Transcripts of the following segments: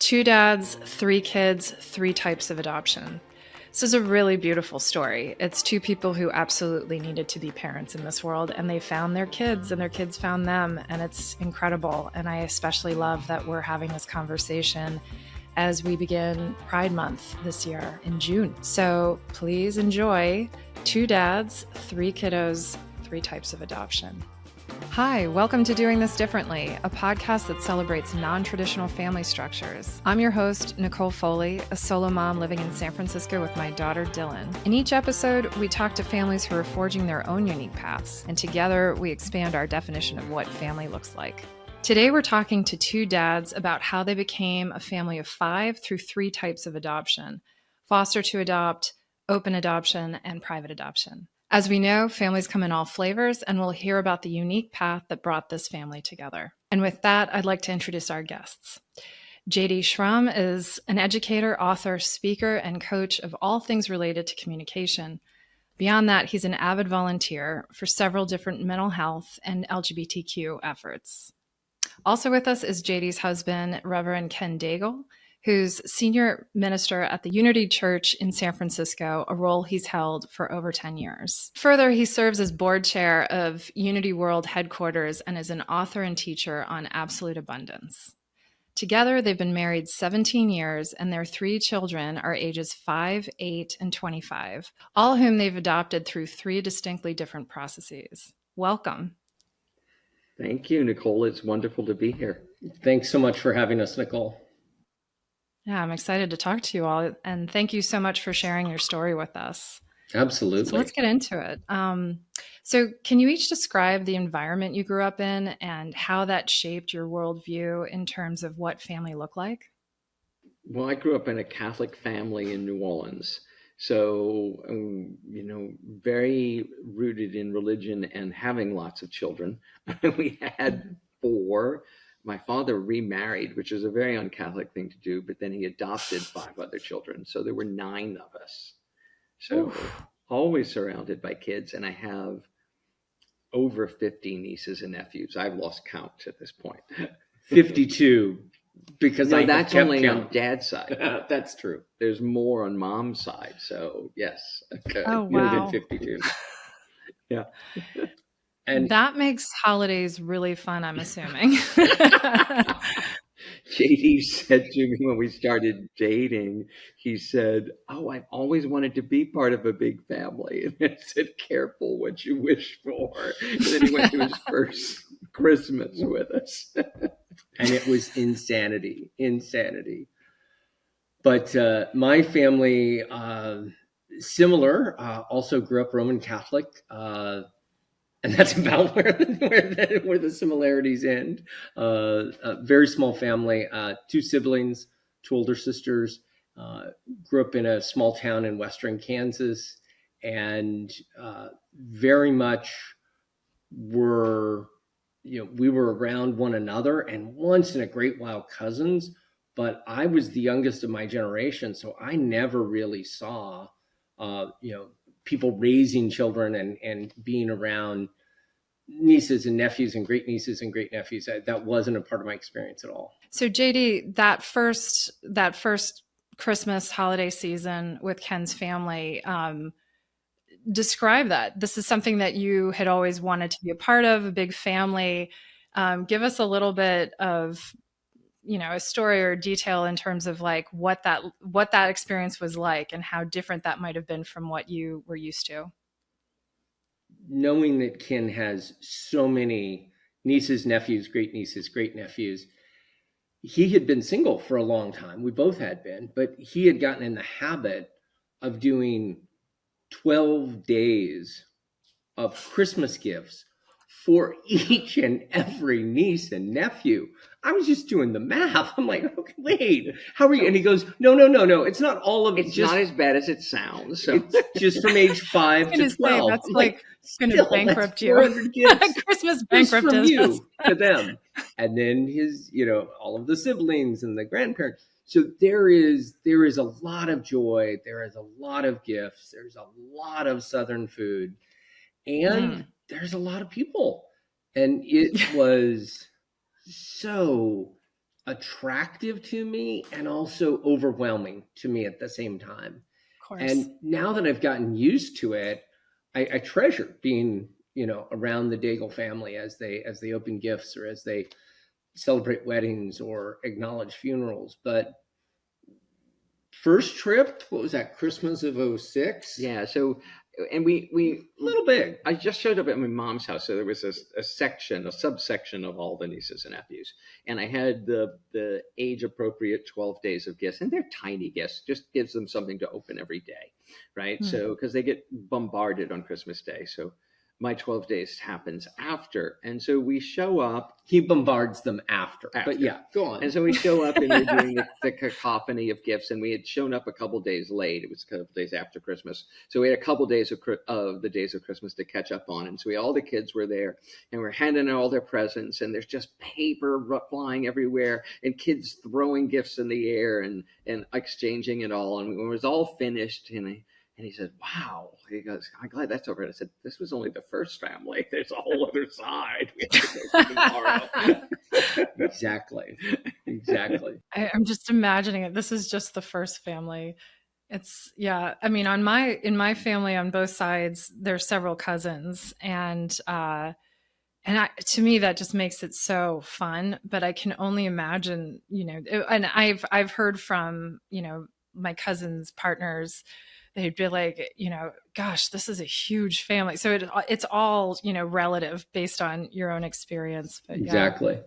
Two dads, three kids, three types of adoption. This is a really beautiful story. It's two people who absolutely needed to be parents in this world, and they found their kids, and their kids found them, and it's incredible. And I especially love that we're having this conversation as we begin Pride Month this year in June. So please enjoy Two Dads, Three Kiddos, Three Types of Adoption. Hi, welcome to Doing This Differently, a podcast that celebrates non-traditional family structures. I'm your host, Nicole Foley, a solo mom living in San Francisco with my daughter, Dylan. In each episode, we talk to families who are forging their own unique paths, and together we expand our definition of what family looks like. Today, we're talking to two dads about how they became a family of five through three types of adoption: foster to adopt, open adoption, and private adoption. As we know, families come in all flavors, and we'll hear about the unique path that brought this family together. And with that, I'd like to introduce our guests. JD Schramm is an educator, author, speaker, and coach of all things related to communication. Beyond that, he's an avid volunteer for several different mental health and LGBTQ efforts. Also with us is JD's husband, Reverend Ken Daigle, who's senior minister at the Unity Church in San Francisco, a role he's held for over 10 years. Further, he serves as board chair of Unity World Headquarters and is an author and teacher on absolute abundance. Together, they've been married 17 years, and their three children are ages 5, 8, and 25, all whom they've adopted through three distinctly different processes. Welcome. Thank you, Nicole. It's wonderful to be here. Thanks so much for having us, Nicole. Yeah, I'm excited to talk to you all, and thank you so much for sharing your story with us. Absolutely. So let's get into it. So can you each describe the environment you grew up in and how that shaped your worldview in terms of what family looked like? Well, I grew up in a Catholic family in New Orleans. So, very rooted in religion and having lots of children. We had 4. My father remarried, which is a very un-Catholic thing to do, but then he adopted 5 other children. So there were 9 of us. So always surrounded by kids. And I have over 50 nieces and nephews. I've lost count at this point. 52, because that's only on dad's side. That's true. There's more on mom's side. So yes. Oh, wow. More than 52. Yeah. And that makes holidays really fun, I'm assuming. JD said to me when we started dating, he said, I've always wanted to be part of a big family. And I said, careful what you wish for. And then he went to his first Christmas with us. And it was insanity. But my family, similar, also grew up Roman Catholic. And that's about where the similarities end. A very small family, 2 siblings, 2 older sisters. Grew up in a small town in western Kansas, and very much we were around one another, and once in a great while cousins. But I was the youngest of my generation, so I never really saw, people raising children and being around nieces and nephews and great nieces and great nephews. That wasn't a part of my experience at all. So JD, that first Christmas holiday season with Ken's family, describe that. This is something that you had always wanted to be a part of, a big family. Give us a little bit of, a story or detail in terms of like what that experience was like and how different that might have been from what you were used to. Knowing that Ken has so many nieces, nephews, great nephews, he had been single for a long time. We both had been, but he had gotten in the habit of doing 12 days of Christmas gifts for each and every niece and nephew. I was just doing the math. I'm like, okay, wait, how are you? And he goes, no. It's not all of it. It's not as bad as it sounds. So. It's just from age 5 to 12. That's like going to bankrupt you. Christmas bankrupt from you to them. And then his, all of the siblings and the grandparents. So there is a lot of joy. There is a lot of gifts. There's a lot of Southern food. And there's a lot of people. And it was so attractive to me and also overwhelming to me at the same time. Of course. And now that I've gotten used to it, I treasure being, around the Daigle family as they open gifts or as they celebrate weddings or acknowledge funerals. But first trip, what was that, Christmas of 06? Yeah. So, and we A little big. I just showed up at my mom's house, so there was a subsection of all the nieces and nephews, and I had the age appropriate 12 days of gifts, and they're tiny gifts, just gives them something to open every day, right? Mm. So because they get bombarded on Christmas Day, so my 12 days happens after, and so we show up. He bombards them after. But yeah, go on. And so we show up and we're doing the cacophony of gifts, and we had shown up a couple days late. It was a couple days after Christmas. So we had a couple days of the days of Christmas to catch up on. And so all the kids were there, and we're handing out all their presents, and there's just paper flying everywhere and kids throwing gifts in the air and exchanging it all. And when it was all finished, and he said, "Wow." He goes, "I'm glad that's over." And I said, "This was only the first family. There's a whole other side. We have to go tomorrow." Exactly. I'm just imagining it. This is just the first family. It's, yeah. I mean, in my family on both sides, there's several cousins, and to me that just makes it so fun. But I can only imagine, and I've heard from my cousins' partners. They'd be like, gosh, this is a huge family. So it's all, relative based on your own experience. But exactly. Yeah.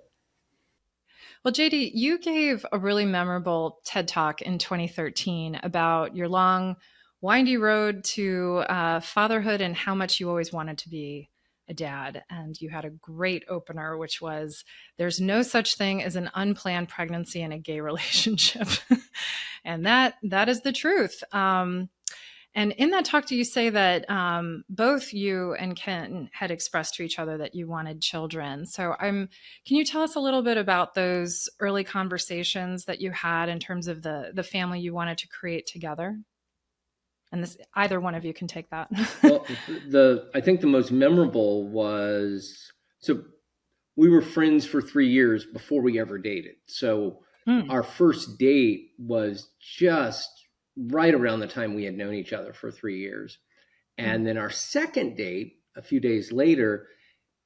Well, JD, you gave a really memorable TED Talk in 2013 about your long, windy road to fatherhood and how much you always wanted to be a dad. And you had a great opener, which was, there's no such thing as an unplanned pregnancy in a gay relationship. And that is the truth. And in that talk, do you say that both you and Ken had expressed to each other that you wanted children? So can you tell us a little bit about those early conversations that you had in terms of the family you wanted to create together? And either one of you can take that. Well, I think the most memorable was, so we were friends for 3 years before we ever dated. So our first date was just right around the time we had known each other for 3 years. And then our second date, a few days later,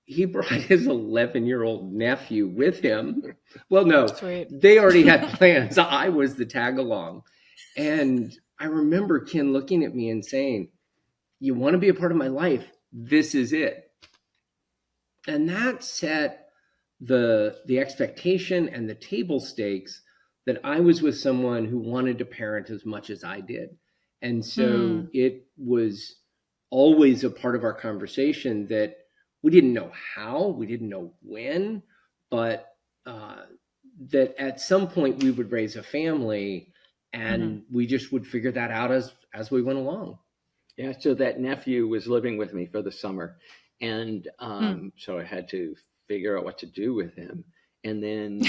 he brought his 11-year-old nephew with him. Well, no, Sweet. They already had plans. I was the tag along. And I remember Ken looking at me and saying, "You want to be a part of my life? This is it." And that set the expectation and the table stakes that I was with someone who wanted to parent as much as I did. And so it was always a part of our conversation that we didn't know how, we didn't know when, but that at some point we would raise a family, and we just would figure that out as we went along. Yeah, so that nephew was living with me for the summer, and so I had to figure out what to do with him. And then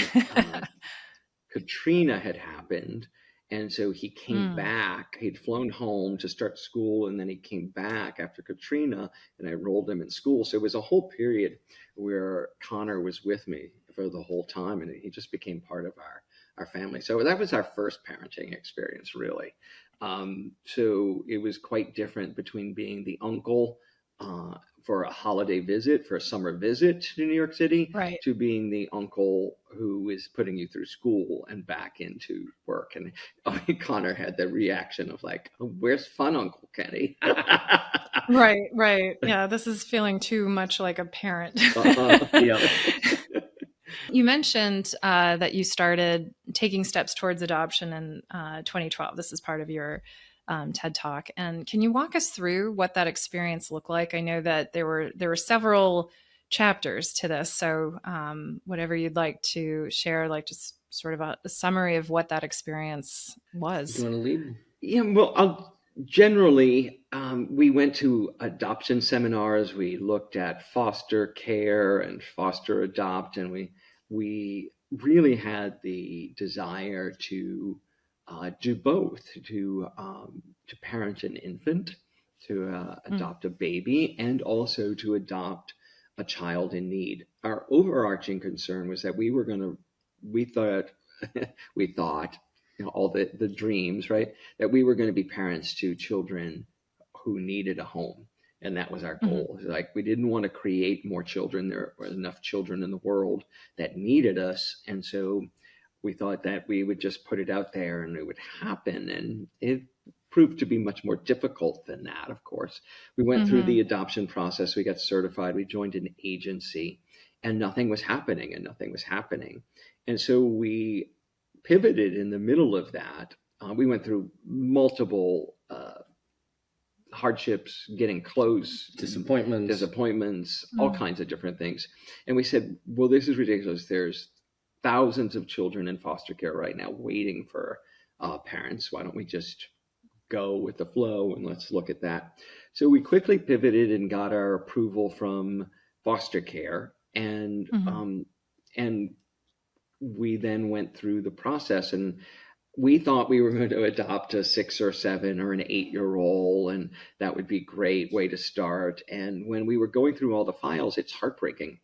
Katrina had happened, and so he came back. He'd flown home to start school, and then he came back after Katrina, and I enrolled him in school. So it was a whole period where Connor was with me for the whole time, and he just became part of our family. So that was our first parenting experience, really. So it was quite different between being the uncle for a holiday visit, for a summer visit to New York City, right, to being the uncle who is putting you through school and back into work. And Connor had the reaction of like, "Oh, where's fun, Uncle Kenny?" Right. Yeah, this is feeling too much like a parent. Yeah. You mentioned that you started taking steps towards adoption in 2012. This is part of your TED Talk. And can you walk us through what that experience looked like? I know that there were several chapters to this. So whatever you'd like to share, like just sort of a summary of what that experience was. Do you want to lead? Yeah, well, generally, we went to adoption seminars. We looked at foster care and foster adopt, and we really had the desire to do both, to parent an infant, to adopt a baby, and also to adopt a child in need. Our overarching concern was that we were going to we thought, all the dreams, right? That we were going to be parents to children who needed a home. And that was our goal. Like, we didn't want to create more children. There were enough children in the world that needed us. And so we thought that we would just put it out there and it would happen. And it proved to be much more difficult than that, of course. We went through the adoption process. We got certified. We joined an agency, and nothing was happening. And so we pivoted in the middle of that. We went through multiple hardships, getting close, disappointments, all kinds of different things. And we said, well, this is ridiculous. There's thousands of children in foster care right now waiting for parents. Why don't we just go with the flow and let's look at that? So we quickly pivoted and got our approval from foster care, and we then went through the process, and we thought we were going to adopt a 6 or 7 or an 8-year-old, and that would be a great way to start. And when we were going through all the files, it's heartbreaking.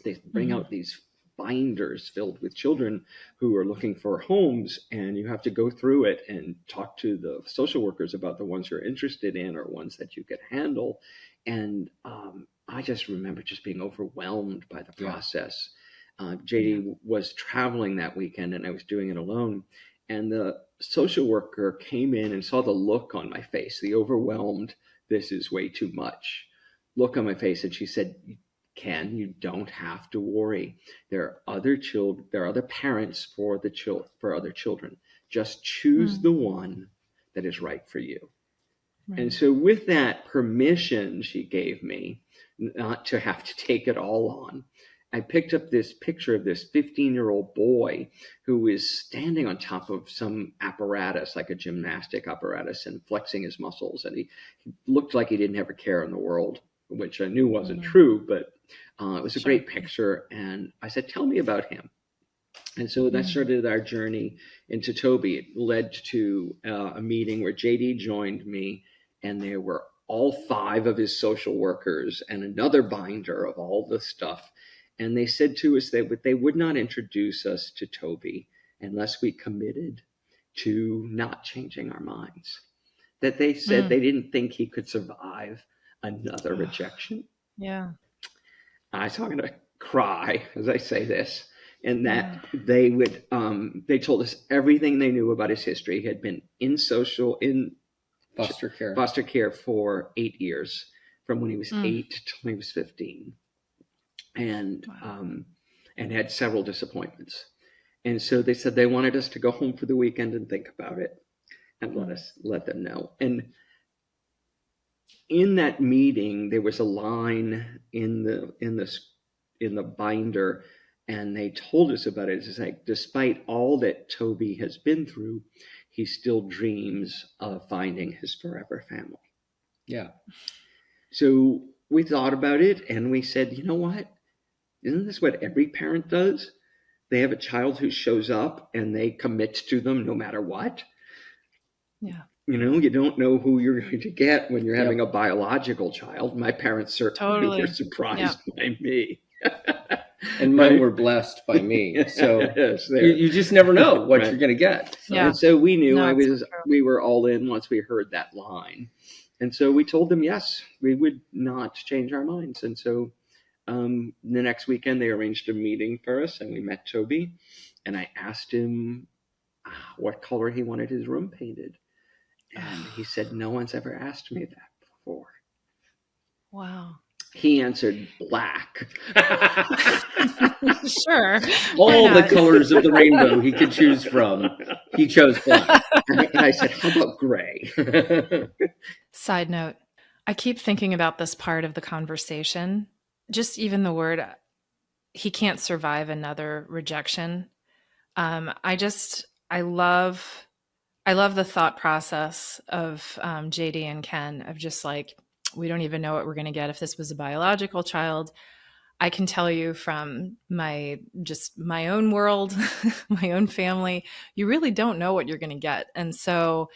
They bring out these binders filled with children who are looking for homes, and you have to go through it and talk to the social workers about the ones you're interested in or ones that you could handle. And I just remember just being overwhelmed by the process. JD was traveling that weekend, and I was doing it alone. And the social worker came in and saw the look on my face, the overwhelmed, this is way too much look on my face. And she said, Ken, you don't have to worry. There are other children, there are other parents for other children. Just choose the one that is right for you. Right. And so with that permission she gave me not to have to take it all on, I picked up this picture of this 15-year-old boy who is standing on top of some apparatus, like a gymnastic apparatus, and flexing his muscles. And he looked like he didn't have a care in the world, which I knew wasn't true, but it was a great picture. And I said, tell me about him. And so that started our journey into Toby. It led to a meeting where JD joined me, and there were all 5 of his social workers and another binder of all the stuff. And they said to us that they would not introduce us to Toby unless we committed to not changing our minds. That they said they didn't think he could survive another rejection. Yeah. I'm going to cry as I say this. And that they would, they told us everything they knew about his history. He had been in foster care for 8 years, from when he was 8 till he was 15. And had several disappointments. And so they said they wanted us to go home for the weekend and think about it and let them know. And in that meeting, there was a line in the binder, and they told us about it. It's like, despite all that Toby has been through, he still dreams of finding his forever family. Yeah. So we thought about it, and we said, you know what? Isn't this what every parent does? They have a child who shows up and they commit to them no matter what. Yeah. You don't know who you're going to get when you're having a biological child. My parents certainly were surprised by me. And mine were blessed by me. So you just never know what you're going to get. So. And so we knew we were all in once we heard that line. And so we told them, yes, we would not change our minds. And so the next weekend, they arranged a meeting for us, and we met Toby, and I asked him what color he wanted his room painted. And he said, no one's ever asked me that before. Wow. He answered black. Sure. All the colors of the rainbow he could choose from. He chose black. And I said, how about gray? Side note, I keep thinking about this part of the conversation. Just even the word, he can't survive another rejection. I love the thought process of JD and Ken of just like, we don't even know what we're going to get if this was a biological child. I can tell you from my own world, my own family, you really don't know what you're going to get. And so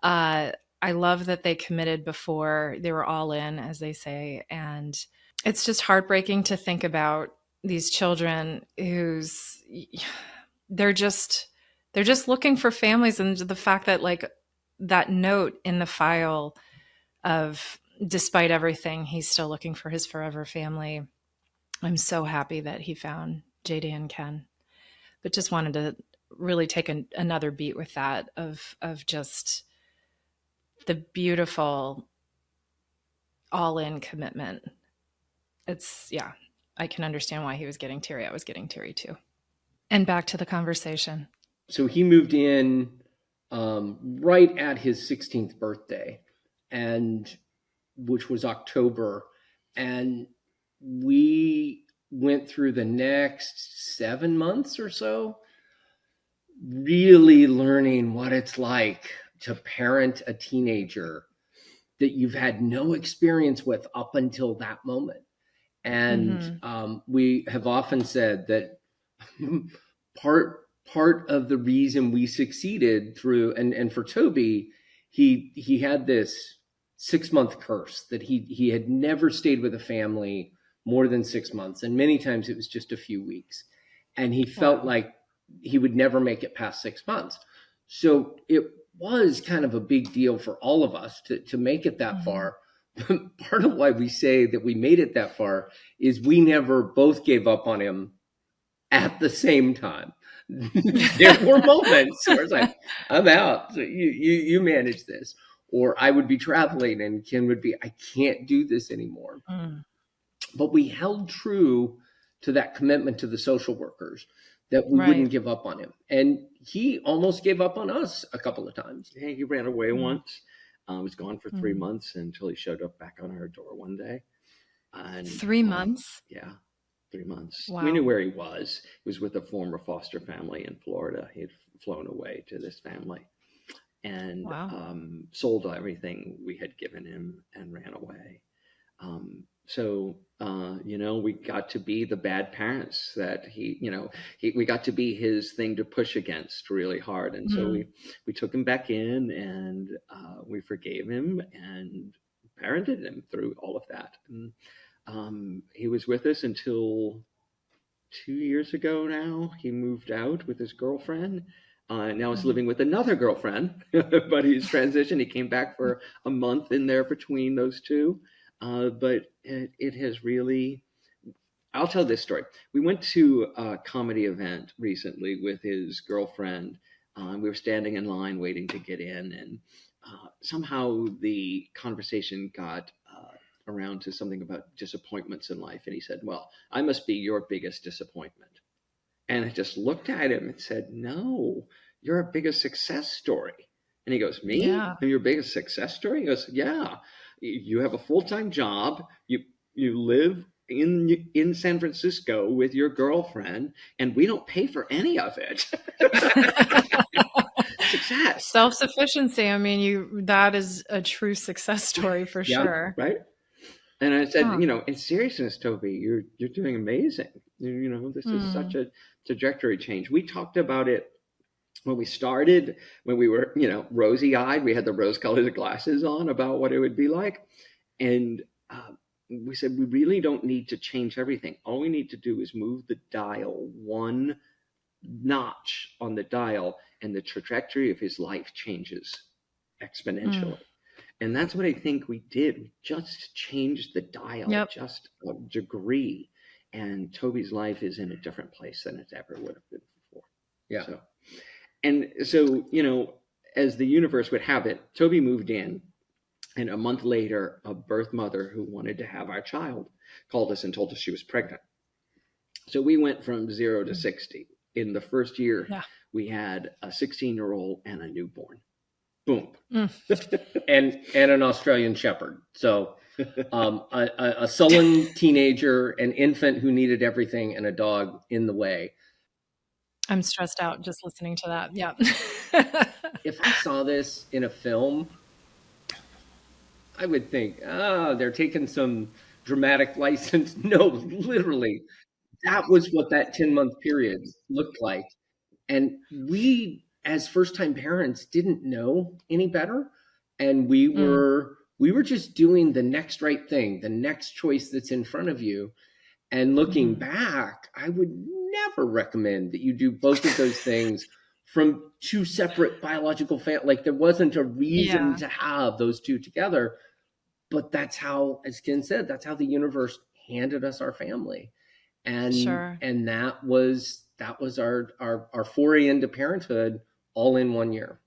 I love that they committed before they were all in, as they say. And it's just heartbreaking to think about these children whose they're just looking for families, and the fact that like that note in the file of despite everything, he's still looking for his forever family. I'm so happy that he found JD and Ken. But just wanted to really take another beat with that of just the beautiful all-in commitment. It's, yeah, I can understand why he was getting teary. I was getting teary too. And back to the conversation. So he moved in right at his 16th birthday, and which was October, and we went through the next 7 months or so really learning what it's like to parent a teenager that you've had no experience with up until that moment. And we have often said that part of the reason we succeeded through, and for Toby, he had this 6-month curse that he had never stayed with a family more than 6 months, and many times it was just a few weeks, and he felt like he would never make it past 6 months. So it was kind of a big deal for all of us to make it that far. Part of why we say that we made it that far is we never both gave up on him at the same time. There were moments where it's like, I'm out, so you manage this. Or I would be traveling and Ken would be, I can't do this anymore. But we held true to that commitment to the social workers, that we wouldn't give up on him. And he almost gave up on us a couple of times. Yeah, he ran away once. Was gone for 3 months until he showed up back on our door one day. And 3 months? Yeah, 3 months. Wow. We knew where he was. He was with a former foster family in Florida. He had flown away to this family and sold everything we had given him and ran away. So we got to be the bad parents that we got to be his thing to push against really hard. And so we took him back in, and we forgave him and parented him through all of that. And he was with us until 2 years ago now. He moved out with his girlfriend. Now he's living with another girlfriend, but he's transitioned. He came back for a month in there between those two. But it has really, I'll tell this story. We went to a comedy event recently with his girlfriend. We were standing in line waiting to get in, and somehow the conversation got around to something about disappointments in life. And he said, well, I must be your biggest disappointment. And I just looked at him and said, no, you're our biggest success story. And he goes, me? Yeah. I'm your biggest success story? He goes, yeah. You have a full-time job. You live in San Francisco with your girlfriend, and we don't pay for any of it. Success. Self-sufficiency. I mean, that is a true success story for sure. Right. And I said, in seriousness, Toby, you're doing amazing. This is such a trajectory change. We talked about it when we started, when we were, rosy-eyed. We had the rose-colored glasses on about what it would be like. And we said, we really don't need to change everything. All we need to do is move the dial one notch on the dial, and the trajectory of his life changes exponentially. And that's what I think we did. We just changed the dial just a degree. And Toby's life is in a different place than it ever would have been before. Yeah. So, as the universe would have it, Toby moved in. And a month later, a birth mother who wanted to have our child called us and told us she was pregnant. So we went from 0 to 60. In the first year, we had a 16-year-old and a newborn. Boom. and an Australian Shepherd. So a sullen teenager, an infant who needed everything, and a dog in the way. I'm stressed out just listening to that. Yeah. If I saw this in a film, I would think, they're taking some dramatic license. No, literally, that was what that 10-month period looked like. And we, as first-time parents, didn't know any better. And we were just doing the next right thing, the next choice that's in front of you. And looking back, I would never recommend that you do both of those things from two separate biological families. Like there wasn't a reason to have those two together, but that's how, as Ken said, that's how the universe handed us our family. And and that was our foray into parenthood all in 1 year.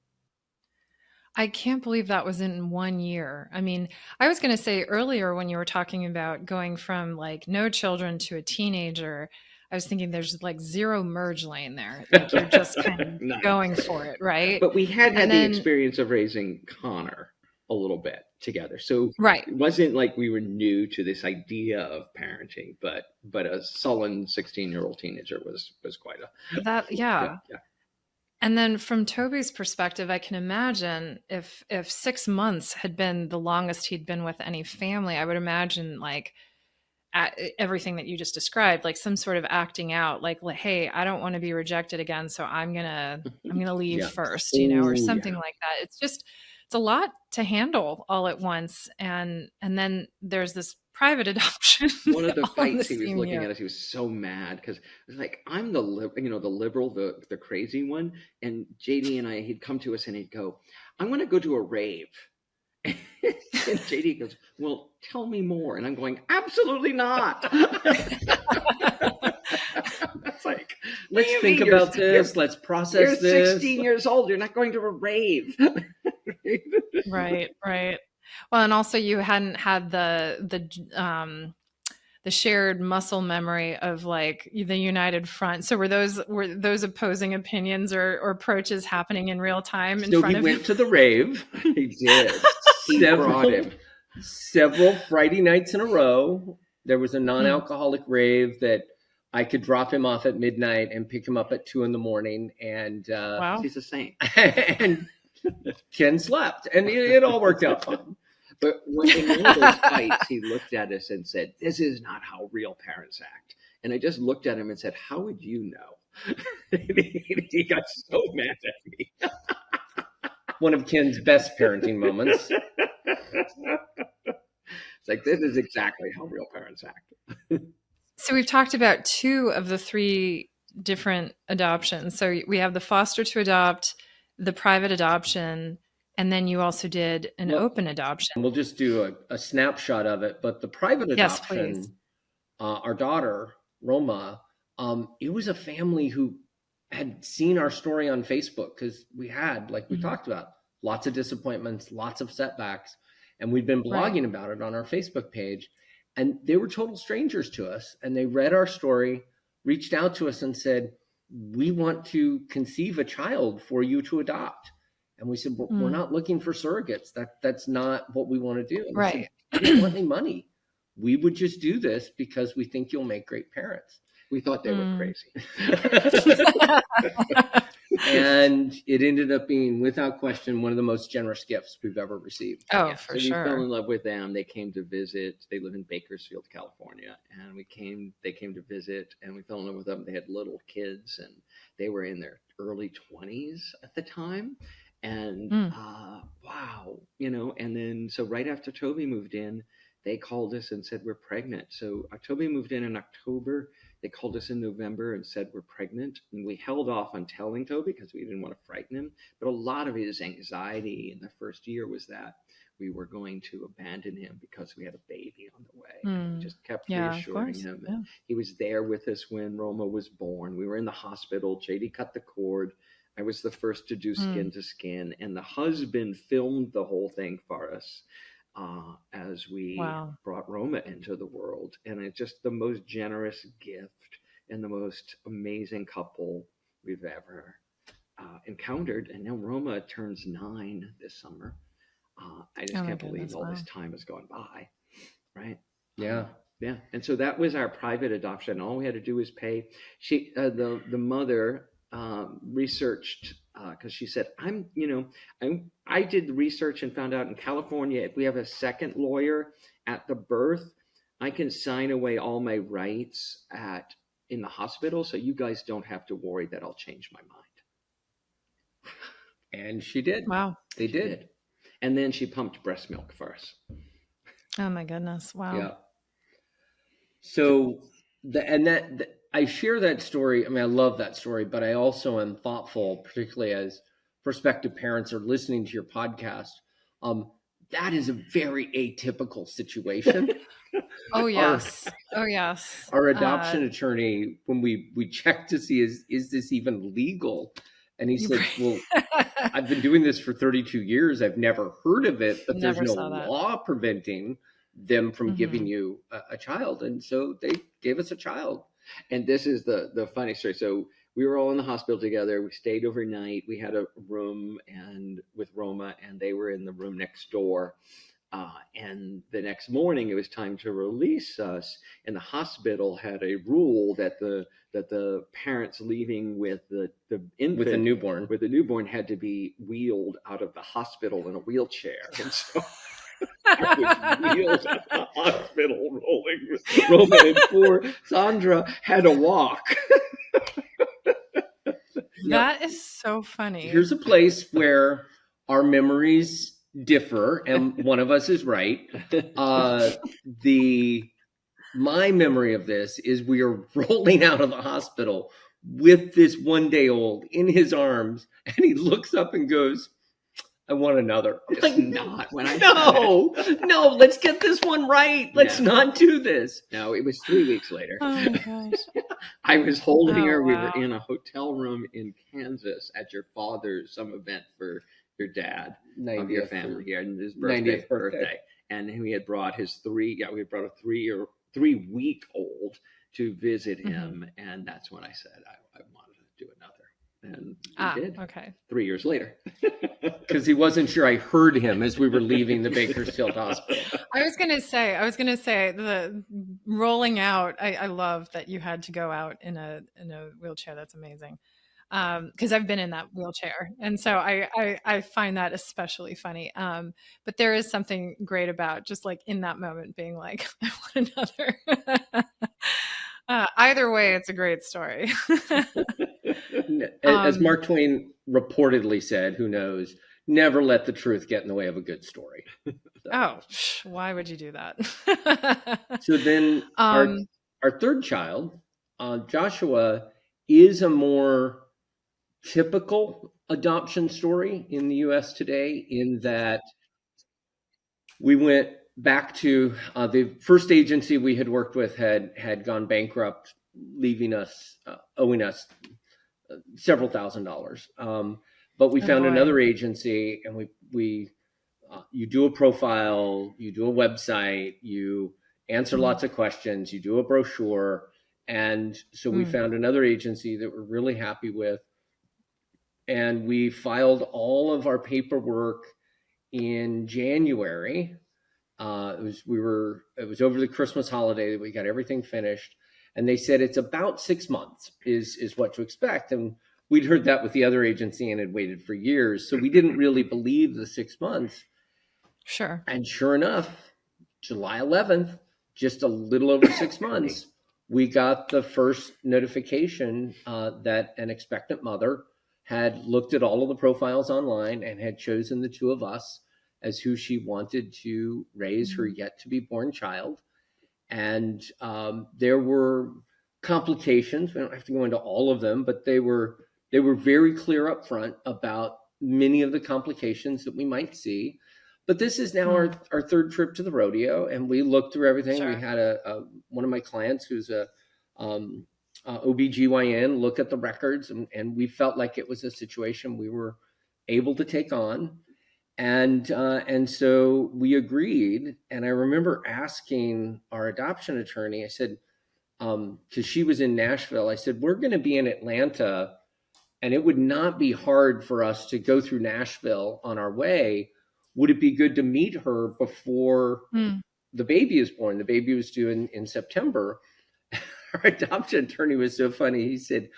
I can't believe that was in 1 year. I mean, I was going to say earlier when you were talking about going from like no children to a teenager, I was thinking there's like zero merge lane there. Like you're just kind of going for it, right? But we had the experience of raising Connor a little bit together. So it wasn't like we were new to this idea of parenting, but a sullen 16-year-old teenager was quite a... Yeah. And then from Toby's perspective, I can imagine if 6 months had been the longest he'd been with any family, I would imagine like everything that you just described, like some sort of acting out, like, hey, I don't want to be rejected again, so I'm gonna leave first, or something like that. It's a lot to handle all at once, and then there's this private adoption. One of the fights he was looking at us, he was so mad because it was like, I'm the liberal, the crazy one, and JD and I, he'd come to us and he'd go, I want to go to a rave. And JD goes, well, tell me more. And I'm going, absolutely not. That's like, let's think about this. Let's process this. You're 16 years old. You're not going to a rave. Right. Well, and also you hadn't had the shared muscle memory of like the united front. So were those opposing opinions or approaches happening in real time in front of you? He went to the rave. He did. He brought him. Several Friday nights in a row. There was a non-alcoholic rave that I could drop him off at midnight and pick him up at 2 a.m. And wow. He's a saint. And Ken slept, and it all worked out fine. But when in one of those fights, he looked at us and said, this is not how real parents act. And I just looked at him and said, how would you know? He got so mad at me. One of Ken's best parenting moments. It's like, this is exactly how real parents act. So we've talked about 2 of the 3 different adoptions. So we have the foster to adopt, the private adoption, and then you also did an open adoption. We'll just do a snapshot of it. But the private adoption, our daughter, Roma, it was a family who had seen our story on Facebook because we had, like we talked about, lots of disappointments, lots of setbacks. And we'd been blogging about it on our Facebook page. And they were total strangers to us. And they read our story, reached out to us and said, we want to conceive a child for you to adopt. And we said, we're not looking for surrogates. That's not what we want to do. And right. Said, we don't want any money. We would just do this because we think you'll make great parents. We thought they were crazy. And it ended up being, without question, one of the most generous gifts we've ever received. Oh, yeah. For sure. We fell in love with them. They came to visit. They live in Bakersfield, California. And they came to visit, and we fell in love with them. They had little kids, and they were in their early 20s at the time. And wow, and then so right after Toby moved in, they called us and said, we're pregnant. So Toby moved in October. They called us in November and said, we're pregnant. And we held off on telling Toby because we didn't want to frighten him. But a lot of his anxiety in the first year was that we were going to abandon him because we had a baby on the way. And we just kept reassuring him. Yeah. He was there with us when Roma was born. We were in the hospital. JD cut the cord. I was the first to do skin to skin, and the husband filmed the whole thing for us as we brought Roma into the world. And it's just the most generous gift and the most amazing couple we've ever encountered. And now Roma turns 9 this summer. I just can't believe all this time has gone by, right? Yeah. Yeah. And so that was our private adoption. All we had to do was pay. The mother researched because she said, I did the research and found out in California, if we have a second lawyer at the birth, I can sign away all my rights in the hospital. So you guys don't have to worry that I'll change my mind. And she did. Wow. They did. And then she pumped breast milk for us. Oh my goodness. Wow. Yeah. So I share that story. I mean, I love that story, but I also am thoughtful, particularly as prospective parents are listening to your podcast. Um, that is a very atypical situation. Oh Our yes. Oh yes. our adoption attorney, when we checked to see is this even legal, and he said, "Well, I've been doing this for 32 years. I've never heard of it, but there's Never no saw that. law preventing them from giving Mhm. you a child." And so they gave us a child. And this is the funny story. So we were all in the hospital together. We stayed overnight. We had a room and with Roma, and they were in the room next door. And the next morning, it was time to release us. And the hospital had a rule that the parents leaving with the infant, With a newborn had to be wheeled out of the hospital in a wheelchair. And so I was wheeled out of the hospital, rolling with Roma, and poor Sandra had to walk. That is so funny. Here's a place where our memories differ, and one of us is right. My memory of this is we are rolling out of the hospital with this 1-day-old in his arms, and he looks up and goes, "I want another." I'm like, Not when I no, let's get this one right. Let's not do this. No, it was 3 weeks later. Oh my gosh. I was holding her. We wow. were in a hotel room in Kansas at your father's some event for your dad of your family here, and his 90th birthday. And we had brought his we had brought a 3-week-old to visit him, and that's when I said I wanted to do another. And we did. Okay. 3 years later. Because he wasn't sure I heard him as we were leaving the Bakersfield Hospital. I was gonna say the rolling out. I love that you had to go out in a wheelchair. That's amazing. Because I've been in that wheelchair, and so I find that especially funny. But there is something great about just like in that moment being like, I want another. Either way, it's a great story. As Mark Twain reportedly said, who knows, never let the truth get in the way of a good story. Oh, why would you do that? So then our third child, Joshua, is a more typical adoption story in the U.S. today, in that we went back to the first agency we had worked with had gone bankrupt, leaving us, owing us several $1,000s. But we found another agency, and we you do a profile, you do a website, you answer lots of questions, you do a brochure. And so we found another agency that we're really happy with. And we filed all of our paperwork in January. It was over the Christmas holiday that we got everything finished. And they said it's about 6 months is what to expect. And we'd heard that with the other agency and had waited for years. So we didn't really believe the 6 months. Sure. And sure enough, July 11th, just a little over 6 months, we got the first notification that an expectant mother had looked at all of the profiles online and had chosen the two of us as who she wanted to raise her yet to be born child. And there were complications. We don't have to go into all of them, but they were very clear up front about many of the complications that we might see. But this is now our third trip to the rodeo, and we looked through everything. Sure. We had one of my clients who's a OBGYN look at the records, and we felt like it was a situation we were able to take on. And so we agreed. And I remember asking our adoption attorney, I said, because she was in Nashville, I said, we're going to be in Atlanta, and it would not be hard for us to go through Nashville on our way. Would it be good to meet her before the baby is born? The baby was due in September. Our adoption attorney was so funny. He said,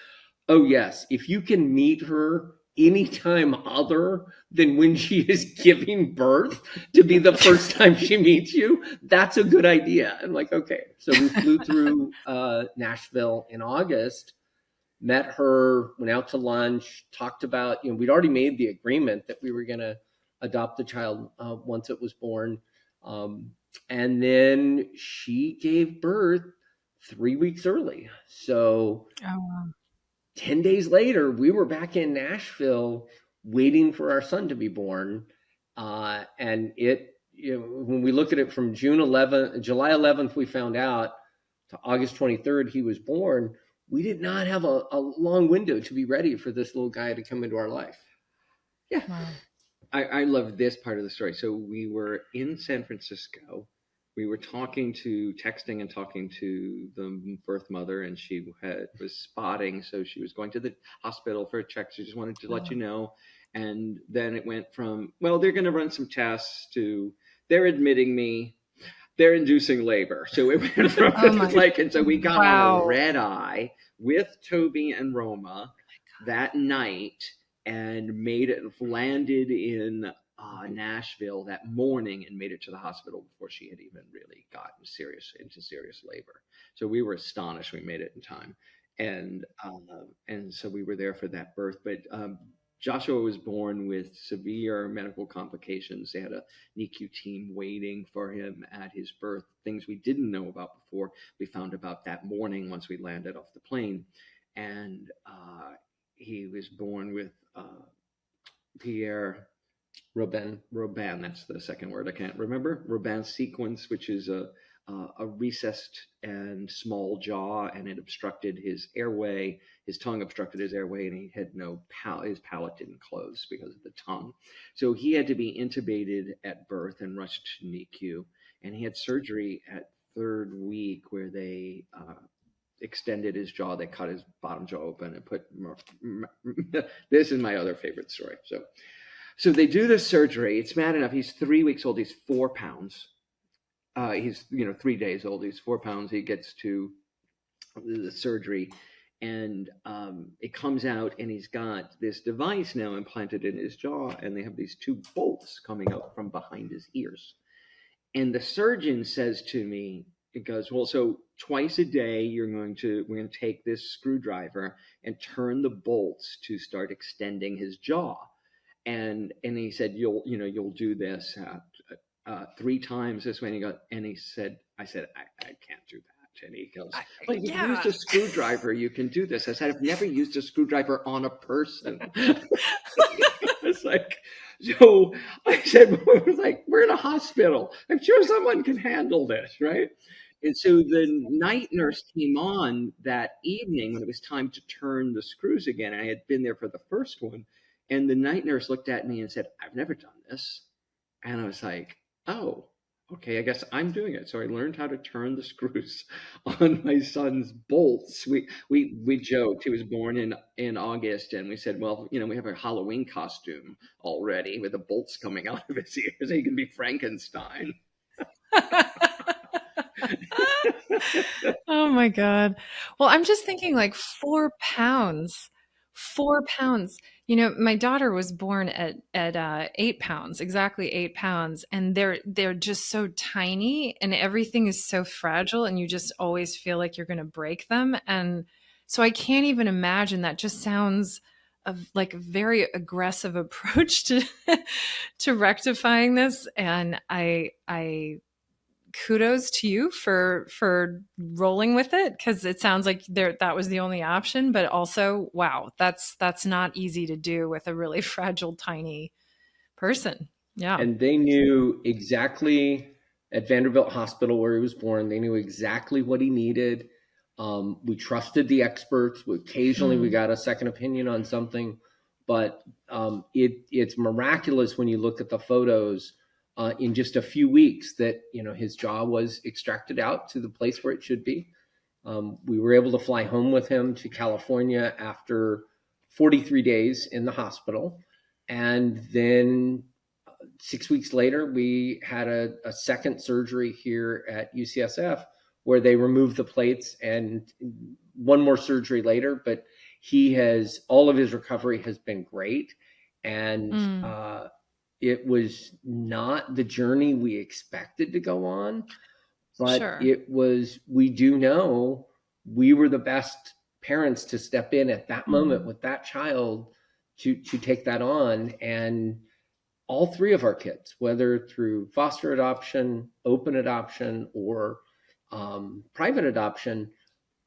"Oh, yes, if you can meet her anytime other than when she is giving birth to be the first time she meets you, that's a good idea." I'm like, okay. So we flew through Nashville in August, met her, went out to lunch, talked about, we'd already made the agreement that we were going to adopt the child once it was born. And then she gave birth 3 weeks early. So Oh, wow. 10 days later, we were back in Nashville waiting for our son to be born. And when we look at it from July 11th, we found out, to August 23rd, he was born. We did not have a long window to be ready for this little guy to come into our life. Yeah. Wow. I love this part of the story. So we were in San Francisco. We were texting and talking to the birth mother, and she was spotting. So she was going to the hospital for a check. She just wanted to let you know. And then it went from, well, they're going to run some tests, to they're admitting me, they're inducing labor. So it went from and so we got on a red eye with Toby and Roma that night, and landed in Nashville that morning, and made it to the hospital before she had even really gotten into serious labor. So we were astonished we made it in time, and so we were there for that birth. But Joshua was born with severe medical complications. They had a NICU team waiting for him at his birth. Things we didn't know about before, we found about that morning once we landed off the plane. And he was born with Pierre Robin, that's the second word I can't remember. Robin sequence, which is a recessed and small jaw, and it obstructed his airway. His tongue obstructed his airway, and he had no his palate didn't close because of the tongue. So he had to be intubated at birth and rushed to NICU. And he had surgery at 3rd week, where they extended his jaw. They cut his bottom jaw open and put this is my other favorite story. So they do the surgery. It's bad enough. He's 3 weeks old. He's 4 pounds. He's 3 days old. He's 4 pounds. He gets to the surgery, and it comes out, and he's got this device now implanted in his jaw, and they have these 2 bolts coming out from behind his ears. And the surgeon says to me, it goes, well, so twice a day we're going to take this screwdriver and turn the bolts to start extending his jaw. And he said, you'll do this 3 times this way. And he said, I said, I can't do that. And he goes, well, you've used a screwdriver, you can do this. I said, I've never used a screwdriver on a person. It's like, so I said, we're in a hospital. I'm sure someone can handle this, right? And so the night nurse came on that evening when it was time to turn the screws again. I had been there for the first one. And the night nurse looked at me and said, I've never done this. And I was like, oh, okay, I guess I'm doing it. So I learned how to turn the screws on my son's bolts. We joked. He was born in August, and we said, well, we have a Halloween costume already with the bolts coming out of his ears. He can be Frankenstein. Oh my God. Well, I'm just thinking, like, 4 pounds. 4 pounds. My daughter was born at 8 pounds, exactly 8 pounds, and they're just so tiny, and everything is so fragile, and you just always feel like you're going to break them. And so I can't even imagine. That just sounds like a very aggressive approach to rectifying this. And I kudos to you for rolling with it, because it sounds like that was the only option. But also, wow, that's not easy to do with a really fragile, tiny person. Yeah. And they knew exactly, at Vanderbilt Hospital where he was born, they knew exactly what he needed. We trusted the experts. Occasionally we got a second opinion on something, but it's miraculous when you look at the photos. In just a few weeks that, his jaw was extracted out to the place where it should be. We were able to fly home with him to California after 43 days in the hospital. And then 6 weeks later, we had a second surgery here at UCSF where they removed the plates, and one more surgery later, but all of his recovery has been great. And, it was not the journey we expected to go on, but Sure. we do know we were the best parents to step in at that moment with that child to take that on. And all 3 of our kids, whether through foster adoption, open adoption, or private adoption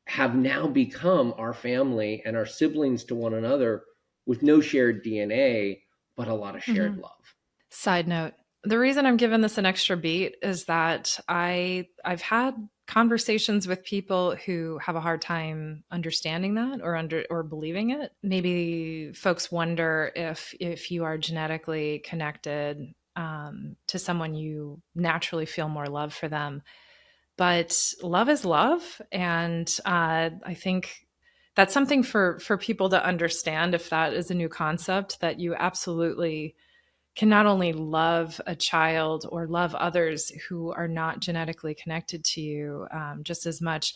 have now become our family and our siblings to one another with no shared DNA, but a lot of shared love. Side note, the reason I'm giving this an extra beat is that I've had conversations with people who have a hard time understanding that or believing it. Maybe folks wonder if you are genetically connected to someone, you naturally feel more love for them. But love is love, and I think that's something for people to understand, if that is a new concept, that you absolutely can not only love a child or love others who are not genetically connected to you just as much.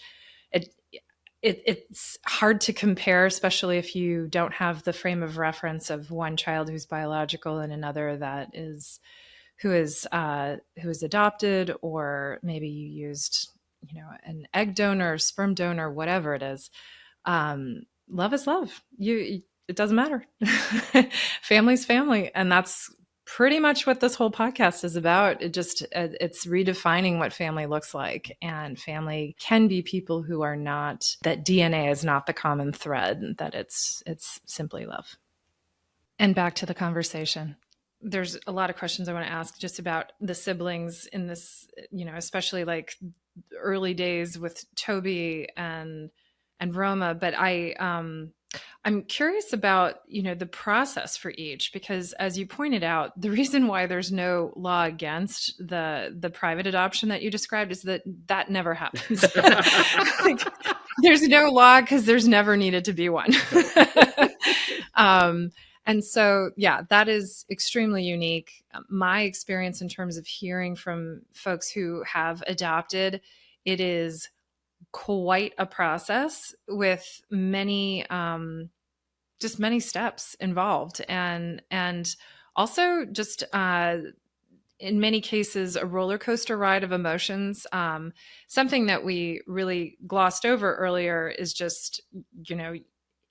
It's hard to compare, especially if you don't have the frame of reference of one child who's biological and another that is who is adopted, or maybe you used an egg donor, sperm donor, whatever it is. Love is love. It doesn't matter. Family's family, and that's pretty much what this whole podcast is about. It's redefining what family looks like, and family can be people who are not, that DNA is not the common thread, that it's simply love. And back to the conversation. There's a lot of questions I want to ask just about the siblings in this, especially like early days with Toby and Roma, but I'm curious about, the process for each, because as you pointed out, the reason why there's no law against the private adoption that you described is that never happens. Like, there's no law because there's never needed to be one. And so, yeah, that is extremely unique. My experience in terms of hearing from folks who have adopted, it is quite a process with many many steps involved, and also just in many cases a roller coaster ride of emotions. Something that we really glossed over earlier is just,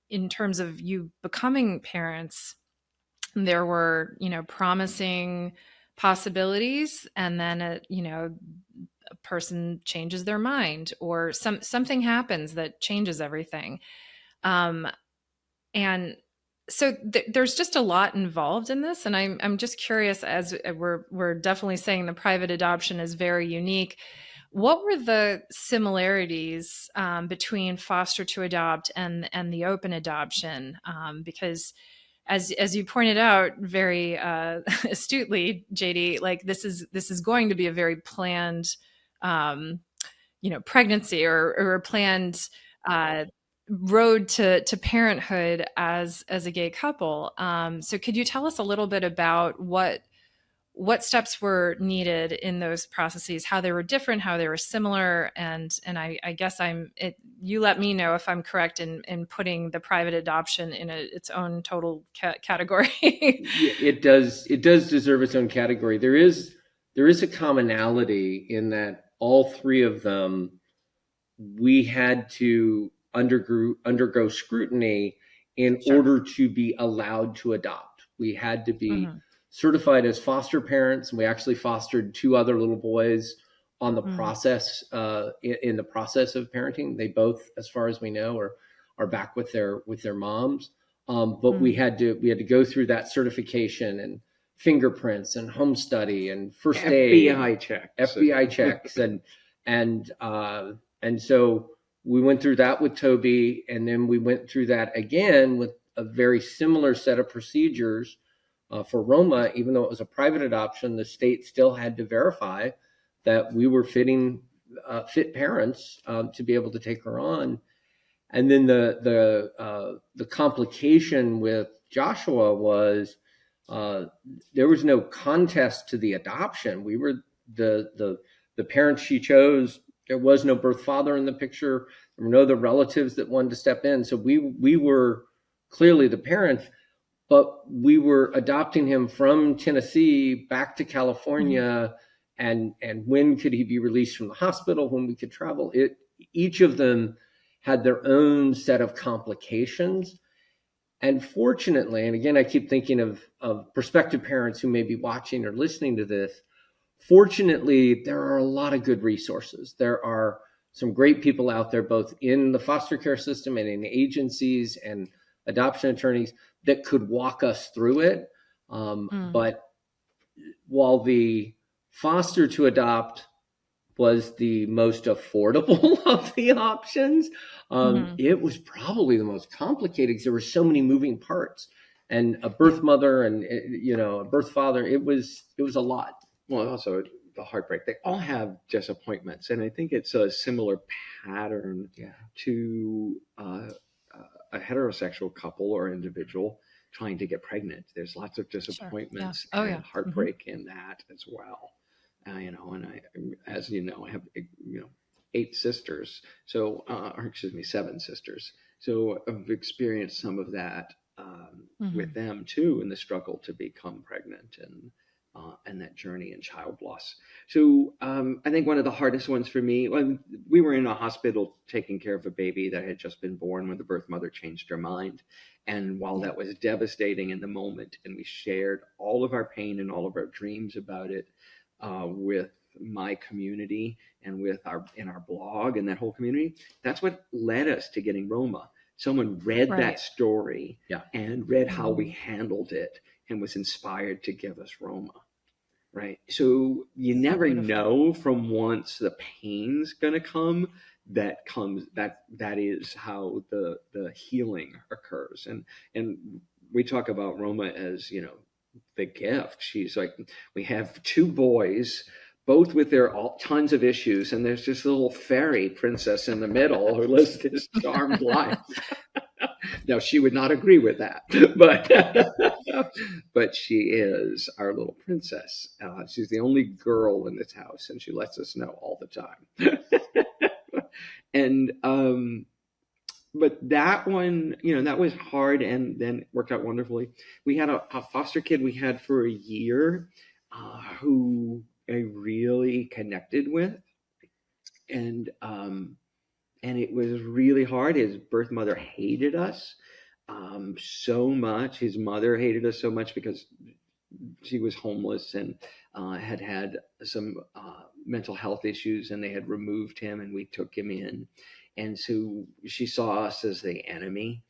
in terms of you becoming parents, there were promising possibilities, and then a person changes their mind, or something happens that changes everything. And so there's just a lot involved in this. And I'm just curious, as we're definitely saying the private adoption is very unique. What were the similarities between foster to adopt and the open adoption? Because as you pointed out very astutely, JD, like this is going to be a very planned, pregnancy or a planned road to parenthood as a gay couple. So could you tell us a little bit about what steps were needed in those processes, how they were different, how they were similar, and I guess you let me know if I'm correct in putting the private adoption in its own total category. Yeah, it does deserve its own category. There is a commonality in that all three of them, we had to undergo scrutiny in Sure. order to be allowed to adopt. We had to be certified as foster parents, and we actually fostered two other little boys on the process, in the process of parenting. They both, as far as we know, are back with their moms. But we had to go through that certification and fingerprints and home study and first aid, FBI checks, and so we went through that with Toby, and then we went through that again with a very similar set of procedures for Roma. Even though it was a private adoption, the state still had to verify that we were fit parents to be able to take her on. And then the complication with Joshua was there was no contest to the adoption. We were the parents she chose. There was no birth father in the picture. There were no other relatives that wanted to step in. So we were clearly the parents, but we were adopting him from Tennessee back to California. And when could he be released from the hospital, when we could travel? Each of them had their own set of complications. And fortunately, and again, I keep thinking of prospective parents who may be watching or listening to this, fortunately, there are a lot of good resources. There are some great people out there, both in the foster care system and in agencies and adoption attorneys that could walk us through it. But while the foster to adopt was the most affordable of the options, it was probably the most complicated because there were so many moving parts, and a birth mother and a birth father. It was a lot. Well, also the heartbreak. They all have disappointments, and I think it's a similar pattern to a heterosexual couple or individual trying to get pregnant. There's lots of disappointments and heartbreak in that as well. And I, as you know, I have 8 sisters, so or excuse me, 7 sisters. So I've experienced some of that with them too, in the struggle to become pregnant and that journey in child loss. So I think one of the hardest ones for me, we were in a hospital taking care of a baby that had just been born when the birth mother changed her mind. And while that was devastating in the moment, and we shared all of our pain and all of our dreams about it with my community and in our blog and that whole community, that's what led us to getting Roma. Someone read that story and read how we handled it and was inspired to give us Roma. Right. So you never know from whence the pain's going to come. That is how the healing occurs. And we talk about Roma as, the gift. She's like, we have 2 boys, both with their tons of issues, and there's this little fairy princess in the middle who lives this charmed life. Now, she would not agree with that, but she is our little princess. She's the only girl in this house, and she lets us know all the time. And but that one, that was hard, and then worked out wonderfully. We had a foster kid we had for a year who I really connected with, and it was really hard. His birth mother hated us so much. His mother hated us so much because she was homeless and had some mental health issues, and they had removed him, and we took him in. And so she saw us as the enemy,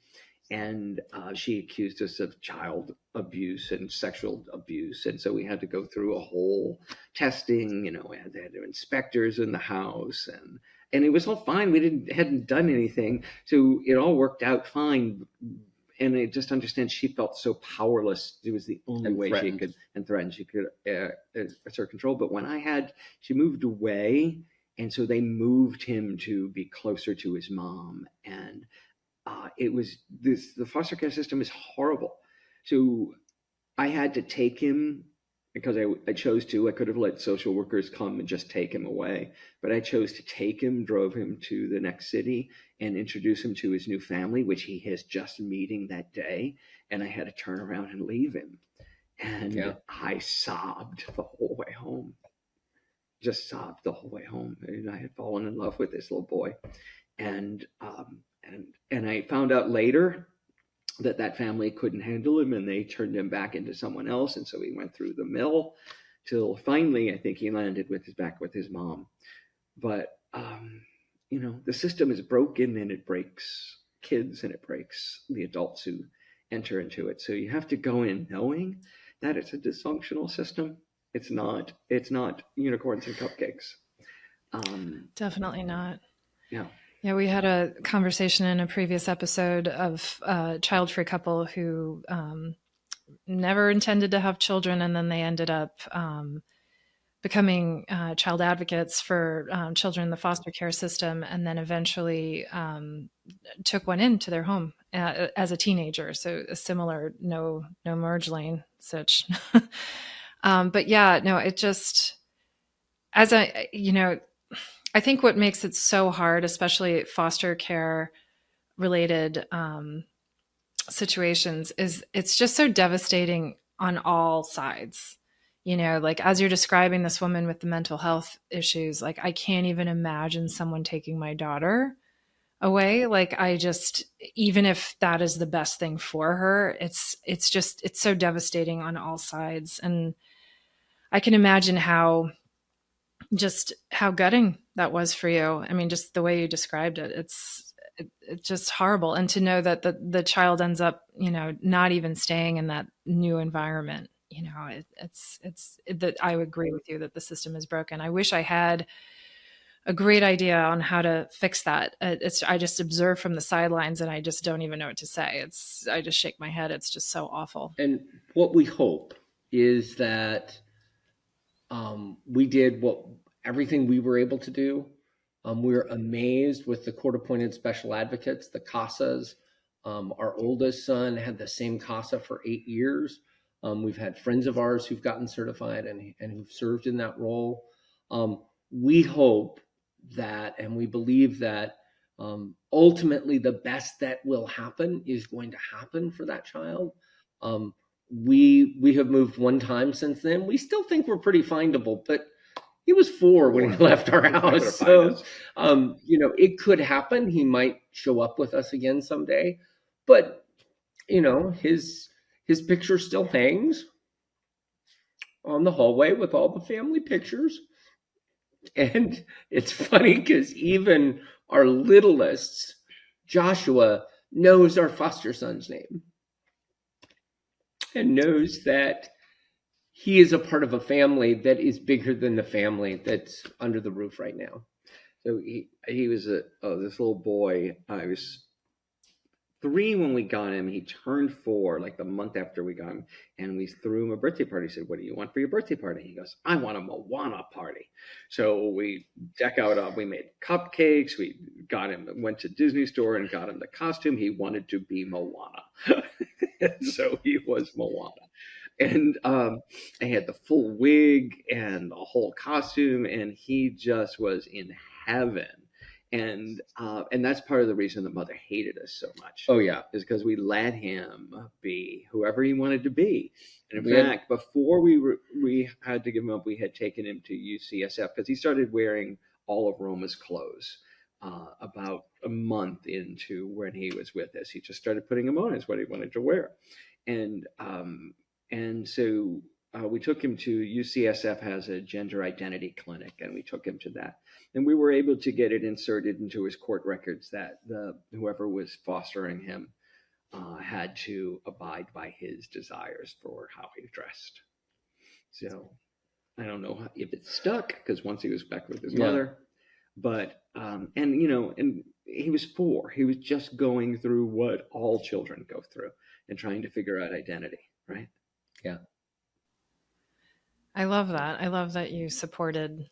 and she accused us of child abuse and sexual abuse. And so we had to go through a whole testing, we had inspectors in the house, and it was all fine. We hadn't done anything. So it all worked out fine. And I just understand she felt so powerless. It was the only way she could, and threatened, she could assert control. But when she moved away, and so they moved him to be closer to his mom. And it was the foster care system is horrible. So I had to take him because I chose to. I could have let social workers come and just take him away, but I chose to take him, drove him to the next city, and introduce him to his new family, which he is just meeting that day. And I had to turn around and leave him. And I sobbed the whole way home. Just sobbed the whole way home. And I had fallen in love with this little boy. And I found out later that family couldn't handle him, and they turned him back into someone else. And so he went through the mill till finally, I think he landed back with his mom. But, the system is broken, and it breaks kids, and it breaks the adults who enter into it. So you have to go in knowing that it's a dysfunctional system. It's not unicorns and cupcakes. Definitely not. Yeah. Yeah, we had a conversation in a previous episode of a child-free couple who never intended to have children, and then they ended up becoming child advocates for children in the foster care system, and then eventually took one into their home as a teenager. So a similar no merge lane such. But yeah, no, it just, I think what makes it so hard, especially foster care related situations, is it's just so devastating on all sides. Like as you're describing this woman with the mental health issues, like I can't even imagine someone taking my daughter away. Like even if that is the best thing for her, it's so devastating on all sides. And I can imagine how just how gutting that was for you. I mean, just the way you described it, it's just horrible. And to know that the child ends up, not even staying in that new environment, it's that I would agree with you that the system is broken. I wish I had a great idea on how to fix that. I just observe from the sidelines and I just don't even know what to say. I just shake my head. It's just so awful. And what we hope is that we did everything we were able to do. We're amazed with the court-appointed special advocates, the CASAs. Our oldest son had the same CASA for 8 years. We've had friends of ours who've gotten certified and who've served in that role. We hope that, and we believe that ultimately the best that will happen is going to happen for that child. We have moved one time since then. We still think we're pretty findable, but he was 4 when he left our house. So, it could happen. He might show up with us again someday, but his picture still hangs on the hallway with all the family pictures. And it's funny because even our littlest, Joshua, knows our foster son's name and knows that he is a part of a family that is bigger than the family that's under the roof right now. So he was this little boy. I was 3 when we got him. He turned 4 like the month after we got him, and we threw him a birthday party. He said, "What do you want for your birthday party?" He goes, "I want a Moana party." So we deck out. We made cupcakes. We went to Disney store and got him the costume. He wanted to be Moana, so he was Moana. And I had the full wig and the whole costume, and he just was in heaven. And that's part of the reason the mother hated us so much. Oh yeah, is because we let him be whoever he wanted to be. And in fact, before we had to give him up, we had taken him to UCSF because he started wearing all of Roma's clothes. About a month into when he was with us, he just started putting them on as what he wanted to wear, and so we took him to UCSF has a gender identity clinic, and we took him to that. And we were able to get it inserted into his court records that whoever was fostering him had to abide by his desires for how he dressed. So I don't know if it stuck because once he was back with his mother, but and he was 4. He was just going through what all children go through and trying to figure out identity, right? Yeah. I love that. I love that you supported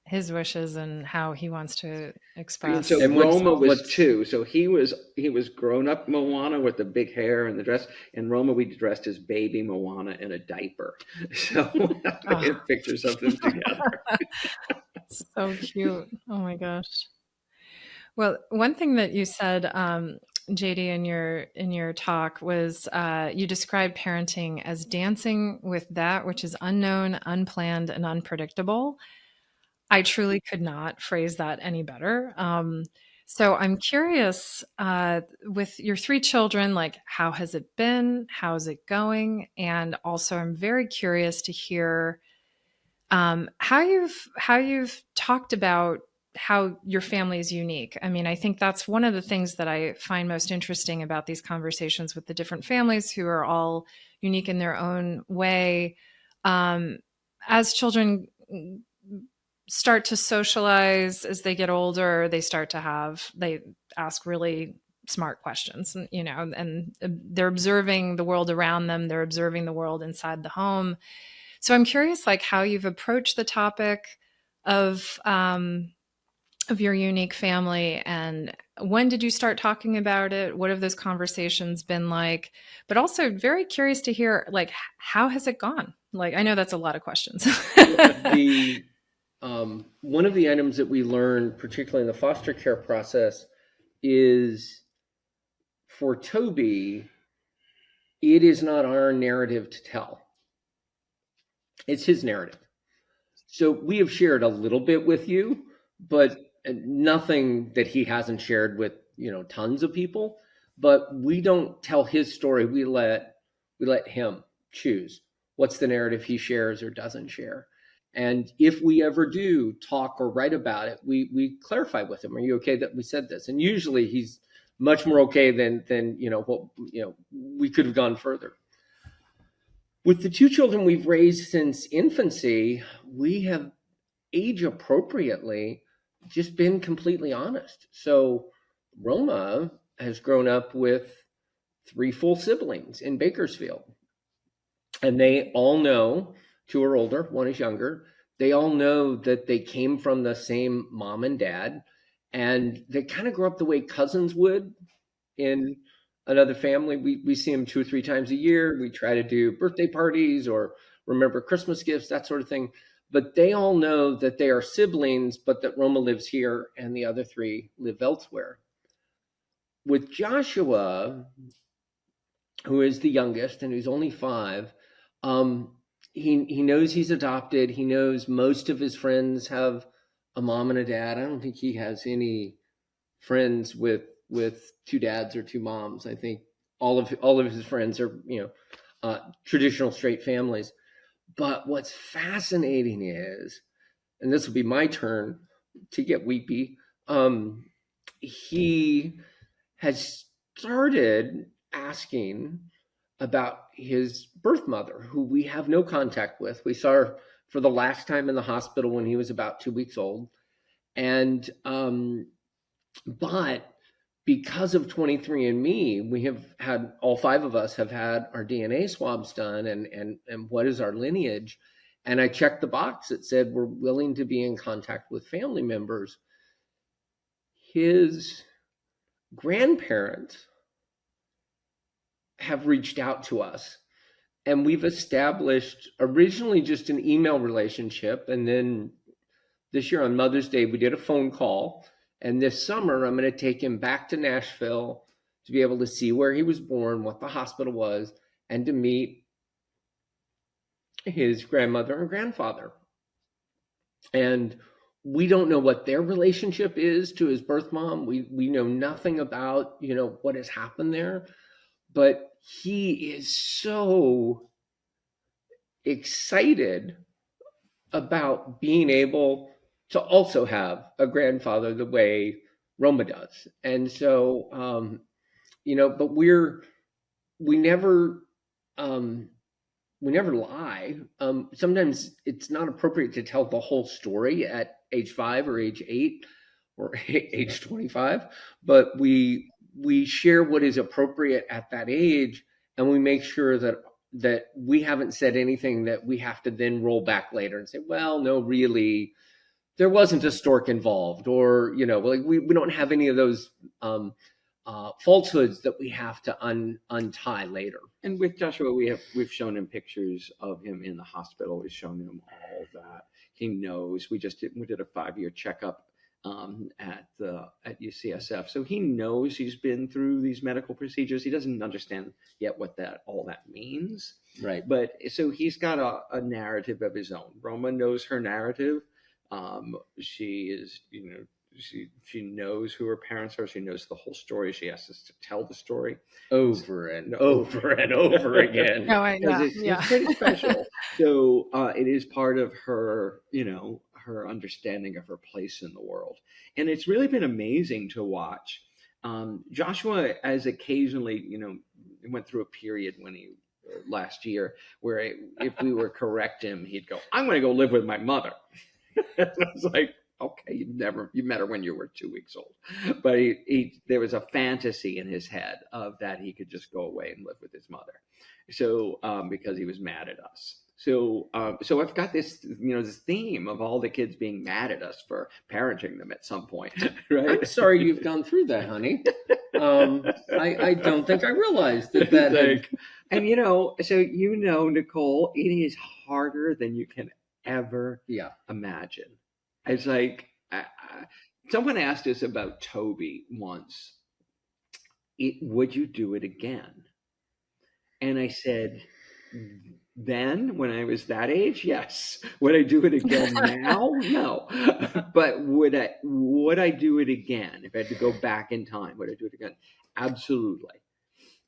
his wishes and how he wants to express. And Roma was 2, so he was grown up Moana with the big hair and the dress, and Roma we dressed as baby Moana in a diaper. So we have pictures of them together. So cute. Oh my gosh. Well, one thing that you said, JD, in your talk was you described parenting as dancing with that which is unknown, unplanned, and unpredictable. I truly could not phrase that any better. So I'm curious, with your 3 children, like how has it been? How is it going? And also, I'm very curious to hear how you've talked about how your family is unique. I mean, I think that's one of the things that I find most interesting about these conversations with the different families who are all unique in their own way. As children start to socialize, as they get older, they ask really smart questions, and they're observing the world around them. They're observing the world inside the home. So I'm curious, like how you've approached the topic of your unique family, and when did you start talking about it? What have those conversations been like? But also very curious to hear, like, how has it gone? Like, I know that's a lot of questions. One of the items that we learned, particularly in the foster care process, is for Toby, it is not our narrative to tell. It's his narrative. So we have shared a little bit with you, but nothing that he hasn't shared with, tons of people. But we don't tell his story. We let him choose what's the narrative he shares or doesn't share. And if we ever do talk or write about it, we clarify with him, are you okay that we said this? And usually he's much more okay than we could have gone further. With the 2 children we've raised since infancy, we have age appropriately just been completely honest. So Roma has grown up with 3 full siblings in Bakersfield, and they all know, 2 are older, 1 is younger. They all know that they came from the same mom and dad, and they kind of grew up the way cousins would in another family. We see them 2 or 3 times a year. We try to do birthday parties or remember Christmas gifts, that sort of thing. But they all know that they are siblings, but that Roma lives here and the other 3 live elsewhere. With Joshua, who is the youngest and who's only 5, he knows he's adopted. He knows most of his friends have a mom and a dad. I don't think he has any friends with 2 dads or 2 moms. I think all of his friends are traditional straight families. But what's fascinating is, and this will be my turn to get weepy, he has started asking about his birth mother, who we have no contact with. We saw her for the last time in the hospital when he was about 2 weeks old. And but because of 23andMe, we have had, all 5 of us have had our DNA swabs done and what is our lineage. And I checked the box that said we're willing to be in contact with family members. His grandparents have reached out to us, and we've established originally just an email relationship. And then this year on Mother's Day, we did a phone call. And this summer, I'm going to take him back to Nashville to be able to see where he was born, what the hospital was, and to meet his grandmother and grandfather. And we don't know what their relationship is to his birth mom. We know nothing about, what has happened there. But he is so excited about being able to also have a grandfather the way Roma does. And so, but we never lie. Sometimes it's not appropriate to tell the whole story at age 5 or age 8 or age 25, but we share what is appropriate at that age, and we make sure that we haven't said anything that we have to then roll back later and say, well, no, really, there wasn't a stork involved, or we don't have any of those falsehoods that we have to untie later. And with Joshua, we've shown him pictures of him in the hospital. We've shown him all that. He knows. We did a 5-year checkup at UCSF, so he knows he's been through these medical procedures. He doesn't understand yet what all that means, right? But so he's got a narrative of his own. Roma knows her narrative. She is, she knows who her parents are. She knows the whole story. She asks us to tell the story over and over and over again. It's pretty special. So it is part of her, her understanding of her place in the world. And it's really been amazing to watch. Joshua, as occasionally, went through a period when he last year where if we were correct him, he'd go, I'm going to go live with my mother. I was like, okay, you met her when you were 2 weeks old. But there was a fantasy in his head of that he could just go away and live with his mother. So because he was mad at us. So I've got this, this theme of all the kids being mad at us for parenting them at some point, right? I'm sorry you've gone through that, honey. I don't think I realized that. And so Nicole, it is harder than you can ever imagine. It's like someone asked us about Toby once. Would you do it again? And I said, then when I was that age, yes. Would I do it again now? No. But would I do it again if I had to go back in time? Would I do it again? Absolutely.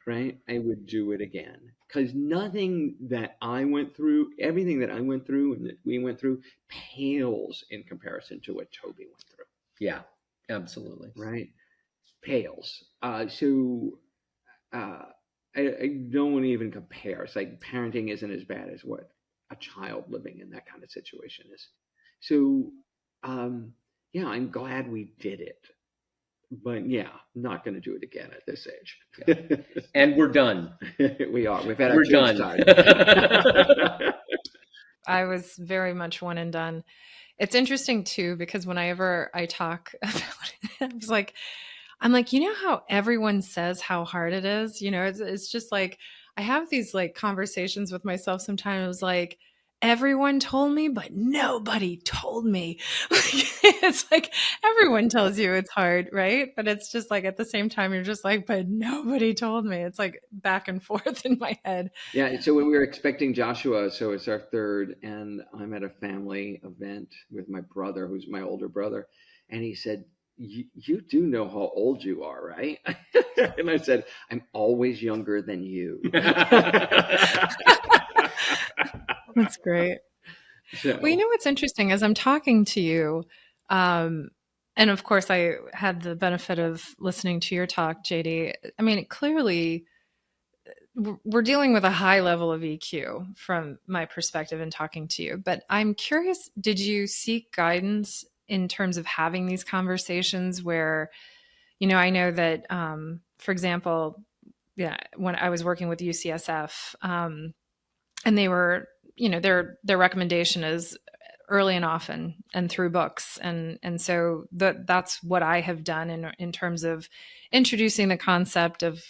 Right? I would do it again because nothing that I went through, everything that I went through and that we went through pales in comparison to what Toby went through. Yeah, absolutely. Right? Pales. I don't even compare. It's like parenting isn't as bad as what a child living in that kind of situation is. So, yeah, I'm glad we did it. But yeah, not going to do it again at this age. Yeah. And we're done. We are. We've had We're our tubes done. tied. I was very much one and done. It's interesting too, because whenever I talk about it, I'm like, you know how everyone says how hard it is? It's just like, I have these like conversations with myself sometimes, like, everyone told me, but nobody told me. It's like everyone tells you it's hard, right? But it's just like at the same time, you're just like, but nobody told me. It's like back and forth in my head. Yeah. So when we were expecting Joshua, so it's our third, and I'm at a family event with my brother, who's my older brother, and he said, you do know how old you are, right? And I said, I'm always younger than you. That's great. So, Well, what's interesting as I'm talking to you, and of course I had the benefit of listening to your talk, JD. I mean, clearly we're dealing with a high level of EQ from my perspective in talking to you, but I'm curious, did you seek guidance in terms of having these conversations where, I know that, for example, yeah, when I was working with UCSF, and they were, their recommendation is early and often and through books, and so that's what I have done in terms of introducing the concept of,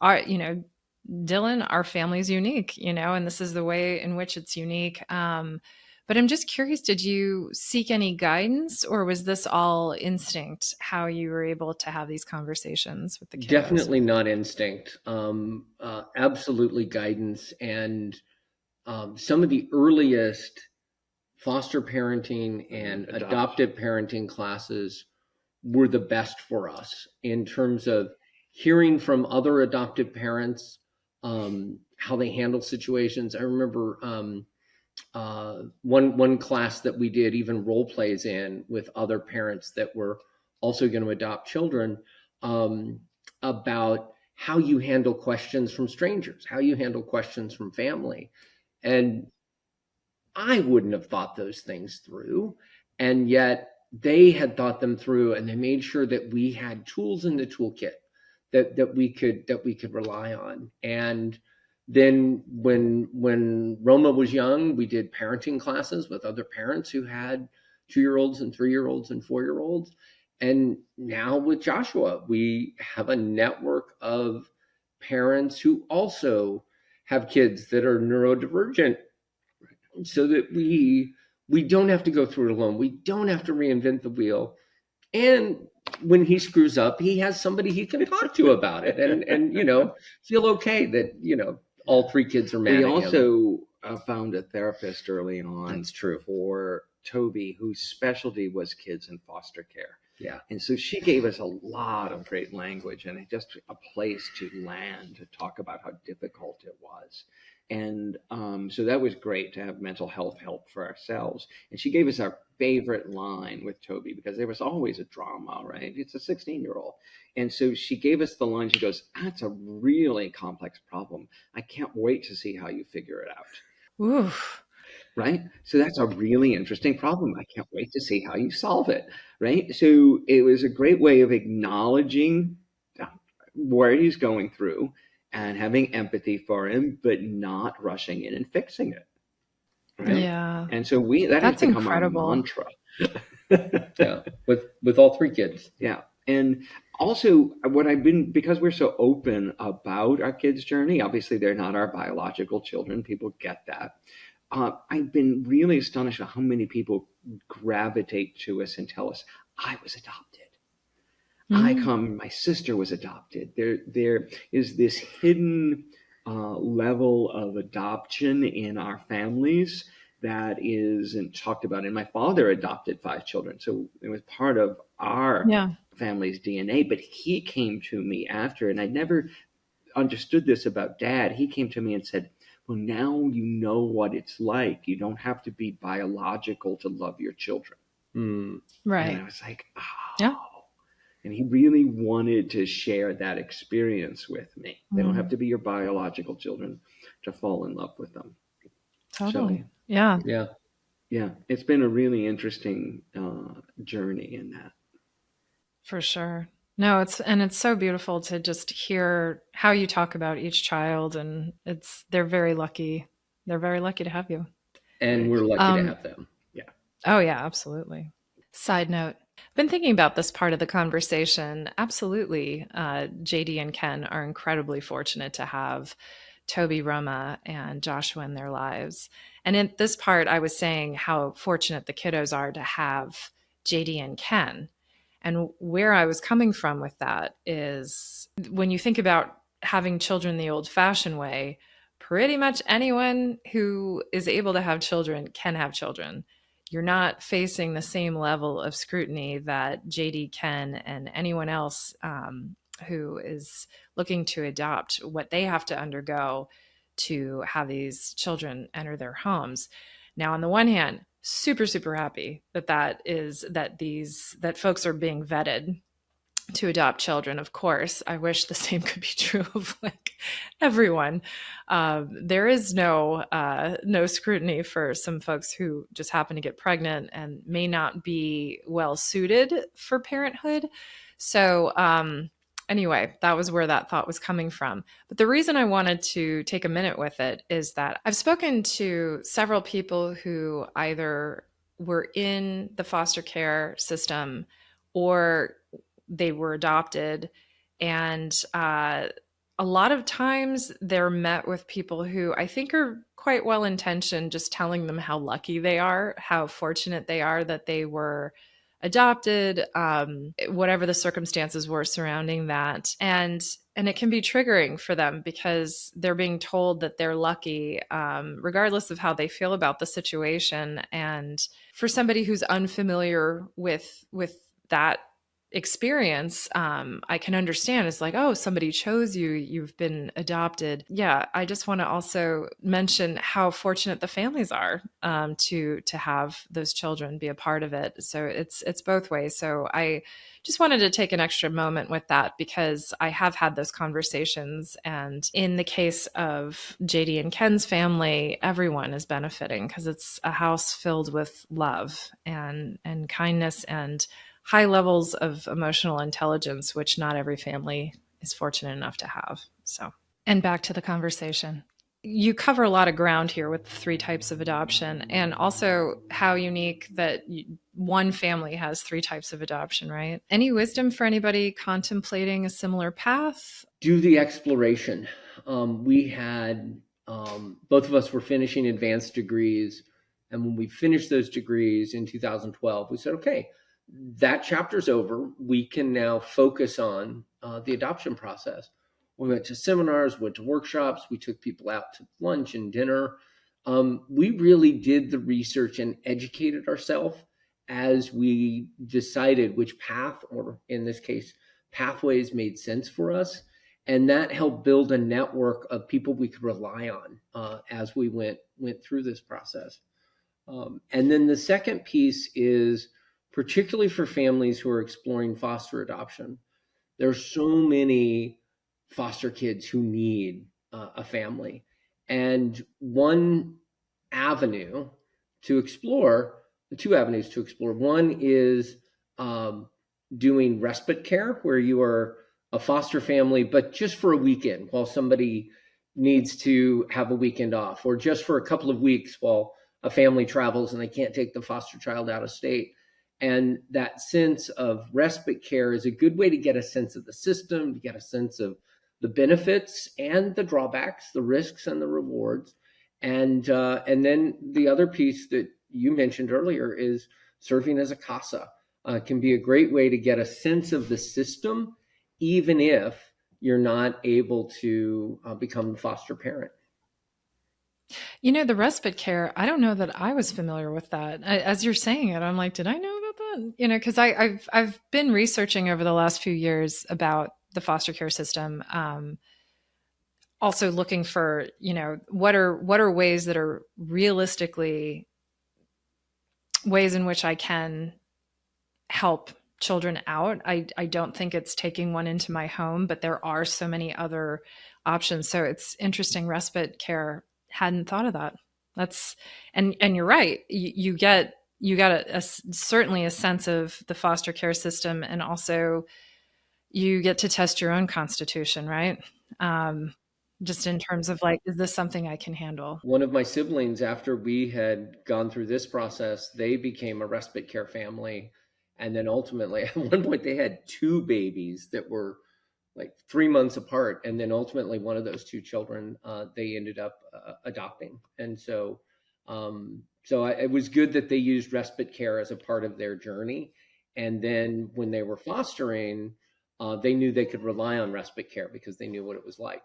our, Dylan, our family's unique, and this is the way in which it's unique. But I'm just curious, did you seek any guidance, or was this all instinct, how you were able to have these conversations with the kiddos? Definitely not instinct. Absolutely guidance. And some of the earliest foster parenting and adoptive parenting classes were the best for us in terms of hearing from other adoptive parents, how they handle situations. I remember one class that we did even role plays in with other parents that were also going to adopt children, about how you handle questions from strangers, how you handle questions from family. And I wouldn't have thought those things through. And yet they had thought them through, and they made sure that we had tools in the toolkit that we could rely on. And then when Roma was young, we did parenting classes with other parents who had 2-year-olds and 3-year-olds and 4-year-olds. And now with Joshua, we have a network of parents who also have kids that are neurodivergent, so that we don't have to go through it alone. We don't have to reinvent the wheel. And when he screws up, he has somebody he can talk to about it, and feel okay that all 3 kids are mad at him. We also found a therapist early on. That's true. For Toby, whose specialty was kids in foster care. Yeah. And so she gave us a lot of great language and just a place to land to talk about how difficult it was. And so that was great to have mental health help for ourselves. And she gave us our favorite line with Toby, because there was always a drama, right? It's a 16-year-old. And so she gave us the line. She goes, that's a really complex problem. I can't wait to see how you figure it out. Ooh. Right? So that's a really interesting problem. I can't wait to see how you solve it. Right? So it was a great way of acknowledging where he's going through and having empathy for him, but not rushing in and fixing it. Right? Yeah. And so that has become incredible. Our mantra. Yeah. With all 3 kids. Yeah. And also because we're so open about our kids' journey, obviously they're not our biological children. People get that. I've been really astonished at how many people gravitate to us and tell us, I was adopted. My sister was adopted. There is this hidden level of adoption in our families that isn't talked about. And my father adopted 5 children, so it was part of our family's DNA. But he came to me after, and I'd never understood this about Dad, he came to me and said, well, now you know what it's like. You don't have to be biological to love your children. And Right. I was like, Yeah. and he really wanted to share that experience with me. They don't have to be your biological children to fall in love with them. Totally. So, Yeah. yeah, it's been a really interesting journey in that. For sure. No, it's so beautiful to just hear how you talk about each child, and they're very lucky. They're very lucky to have you. And we're lucky to have them. Yeah. Oh yeah, absolutely. Side note, I've been thinking about this part of the conversation. Absolutely. JD and Ken are incredibly fortunate to have Toby, Roma, and Joshua in their lives. And in this part, I was saying how fortunate the kiddos are to have JD and Ken. And where I was coming from with that is when you think about having children the old fashioned way, pretty much anyone who is able to have children can have children. You're not facing the same level of scrutiny that JD, Ken, and anyone else who is looking to adopt, what they have to undergo to have these children enter their homes. Now, on the one hand, super, super happy that folks are being vetted to adopt children. Of course, I wish the same could be true of like everyone. There is no scrutiny for some folks who just happen to get pregnant and may not be well suited for parenthood. So anyway, that was where that thought was coming from. But the reason I wanted to take a minute with it is that I've spoken to several people who either were in the foster care system or they were adopted. And a lot of times they're met with people who I think are quite well intentioned, just telling them how lucky they are, how fortunate they are that they were adopted, whatever the circumstances were surrounding that. And it can be triggering for them because they're being told that they're lucky, regardless of how they feel about the situation. And for somebody who's unfamiliar with that experience, I can understand. It's like, oh, somebody chose you, you've been adopted. Yeah, I just want to also mention how fortunate the families are to have those children be a part of it. So it's both ways. So I just wanted to take an extra moment with that because I have had those conversations, and in the case of JD and Ken's family, everyone is benefiting because it's a house filled with love and kindness and high levels of emotional intelligence, which not every family is fortunate enough to have. So, and back to the conversation. You cover a lot of ground here with 3 types of adoption, and also how unique that one family has 3 types of adoption, right? Any wisdom for anybody contemplating a similar path? Do the exploration. We had, both of us were finishing advanced degrees. And when we finished those degrees in 2012, we said, okay, that chapter's over. We can now focus on the adoption process. We went to seminars, went to workshops. We took people out to lunch and dinner. We really did the research and educated ourselves as we decided which path, or in this case, pathways made sense for us. And that helped build a network of people we could rely on as we went through this process. And then the second piece is, particularly for families who are exploring foster adoption, there's so many foster kids who need a family. And one avenue to explore, the 2 avenues to explore, one is doing respite care, where you are a foster family, but just for a weekend while somebody needs to have a weekend off, or just for a couple of weeks while a family travels and they can't take the foster child out of state. And that sense of respite care is a good way to get a sense of the system, to get a sense of the benefits and the drawbacks, the risks and the rewards. And then the other piece that you mentioned earlier is serving as a CASA. Can be a great way to get a sense of the system, even if you're not able to become the foster parent. You know, the respite care, I don't know that I was familiar with that. As you're saying it, I'm like, did I know about that? You know, because I've been researching over the last few years about the foster care system. also looking for, what are ways that are realistically ways in which I can help children out. I don't think it's taking one into my home, but there are so many other options. So it's interesting. Respite care, hadn't thought of that. And you're right. You get certainly a sense of the foster care system, and also you get to test your own constitution, right? Just in terms of like, is this something I can handle? One of my siblings, after we had gone through this process, they became a respite care family. And then ultimately, at one point, they had 2 babies that were like 3 months apart. And then ultimately, one of those 2 children, they ended up adopting. And so, it was good that they used respite care as a part of their journey. And then when they were fostering, they knew they could rely on respite care because they knew what it was like.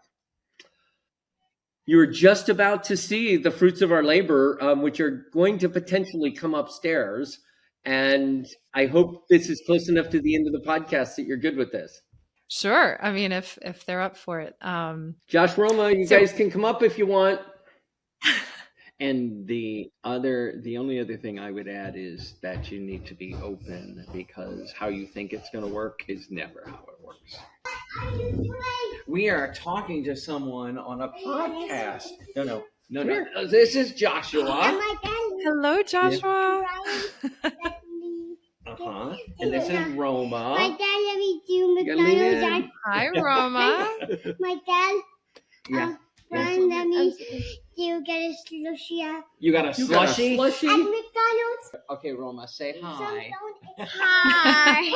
You're just about to see the fruits of our labor, which are going to potentially come upstairs. And I hope this is close enough to the end of the podcast that you're good with this. Sure. I mean, if they're up for it. Josh, Roma, you guys can come up if you want. And the only other thing I would add is that you need to be open, because how you think it's going to work is never how it works. We are talking to someone on a podcast. No. This is Joshua. Hello, Joshua. And this is Roma. My dad let me do McDonald's. Hi, Roma. My dad. Yeah. Ron, let me do get a slushie. You got a slushie? At McDonald's. Okay, Roma, say hi. Hi.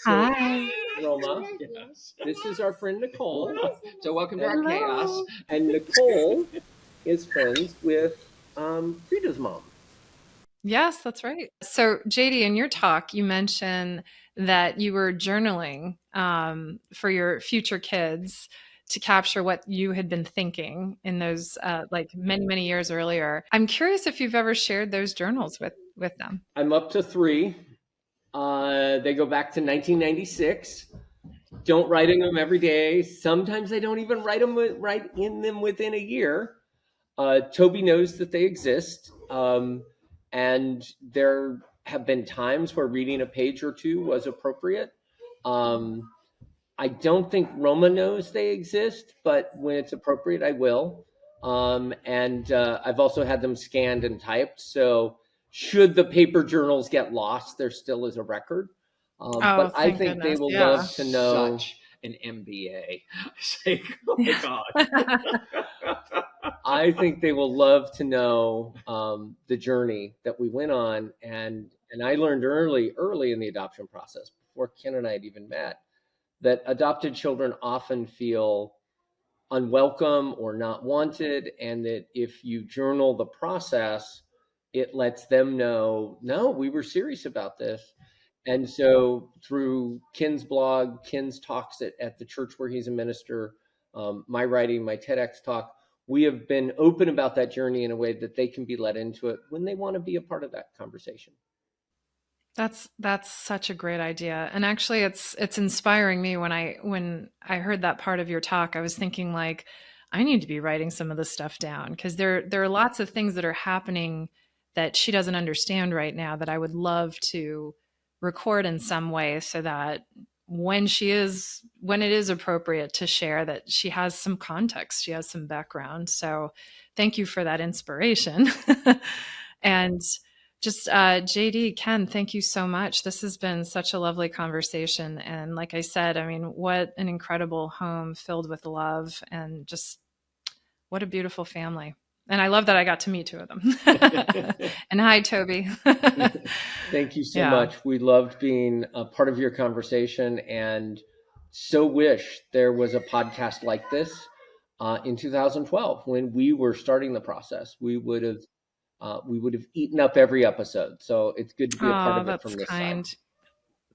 Hi. Roma, Yes. this is our friend Nicole. So welcome to our chaos. And Nicole is friends with Frida's mom. Yes, that's right. So, JD, in your talk, you mentioned that you were journaling for your future kids to capture what you had been thinking in those like many, many years earlier. I'm curious if you've ever shared those journals with them. I'm up to 3. They go back to 1996. Don't write in them every day. Sometimes I don't even write in them within a year. Toby knows that they exist. And there have been times where reading a page or 2 was appropriate. I don't think Roma knows they exist, but when it's appropriate, I will. And I've also had them scanned and typed. So should the paper journals get lost, there still is a record. But I think they will love to know. Such an MBA. Oh my God. I think they will love to know the journey that we went on. And I learned early in the adoption process, before Ken and I had even met, that adopted children often feel unwelcome or not wanted, and that if you journal the process, it lets them know, no, we were serious about this. And so through Ken's blog, Ken's talks at the church where he's a minister, my writing, my TEDx talk, we have been open about that journey in a way that they can be let into it when they want to be a part of that conversation. That's such a great idea. And actually it's inspiring me. When I heard that part of your talk, I was thinking like, I need to be writing some of this stuff down, because there are lots of things that are happening that she doesn't understand right now that I would love to record in some way, so that when it is appropriate to share, that she has some context, she has some background. So thank you for that inspiration. And just JD, Ken, thank you so much. This has been such a lovely conversation. And like I said, I mean, what an incredible home filled with love, and just what a beautiful family. And I love that I got to meet 2 of them. And hi, Toby. Thank you so much. We loved being a part of your conversation, and so wish there was a podcast like this in 2012 when we were starting the process. We would have eaten up every episode. So it's good to be a part of it from this side.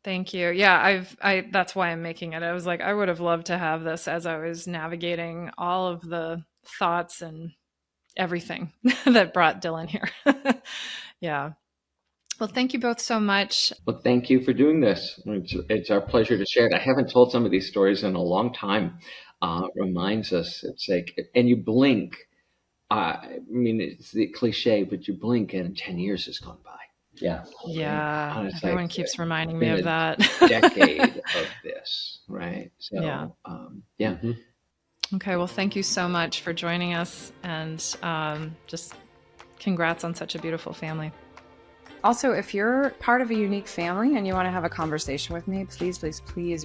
Thank you. Yeah, that's why I'm making it. I was like, I would have loved to have this as I was navigating all of the thoughts and everything that brought Dylan here. Yeah. Well, thank you both so much. Well, thank you for doing this. It's our pleasure to share it. I haven't told some of these stories in a long time. reminds us. It's like, and you blink. I mean, it's the cliche, but you blink and 10 years has gone by. Yeah. Yeah. And it's Everyone like, keeps reminding it's me been of a that. decade of this, right? So, Yeah. yeah. Mhm. Okay. Well, thank you so much for joining us, and just congrats on such a beautiful family. Also, if you're part of a unique family and you want to have a conversation with me, please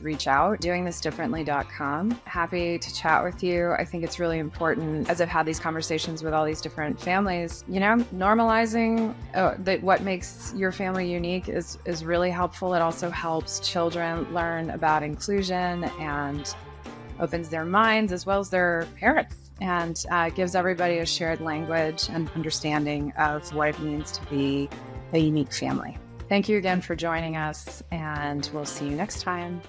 reach out. Doingthisdifferently.com. Happy to chat with you. I think it's really important, as I've had these conversations with all these different families, normalizing that what makes your family unique is really helpful. It also helps children learn about inclusion and opens their minds as well as their parents, and gives everybody a shared language and understanding of what it means to be a unique family. Thank you again for joining us, and we'll see you next time.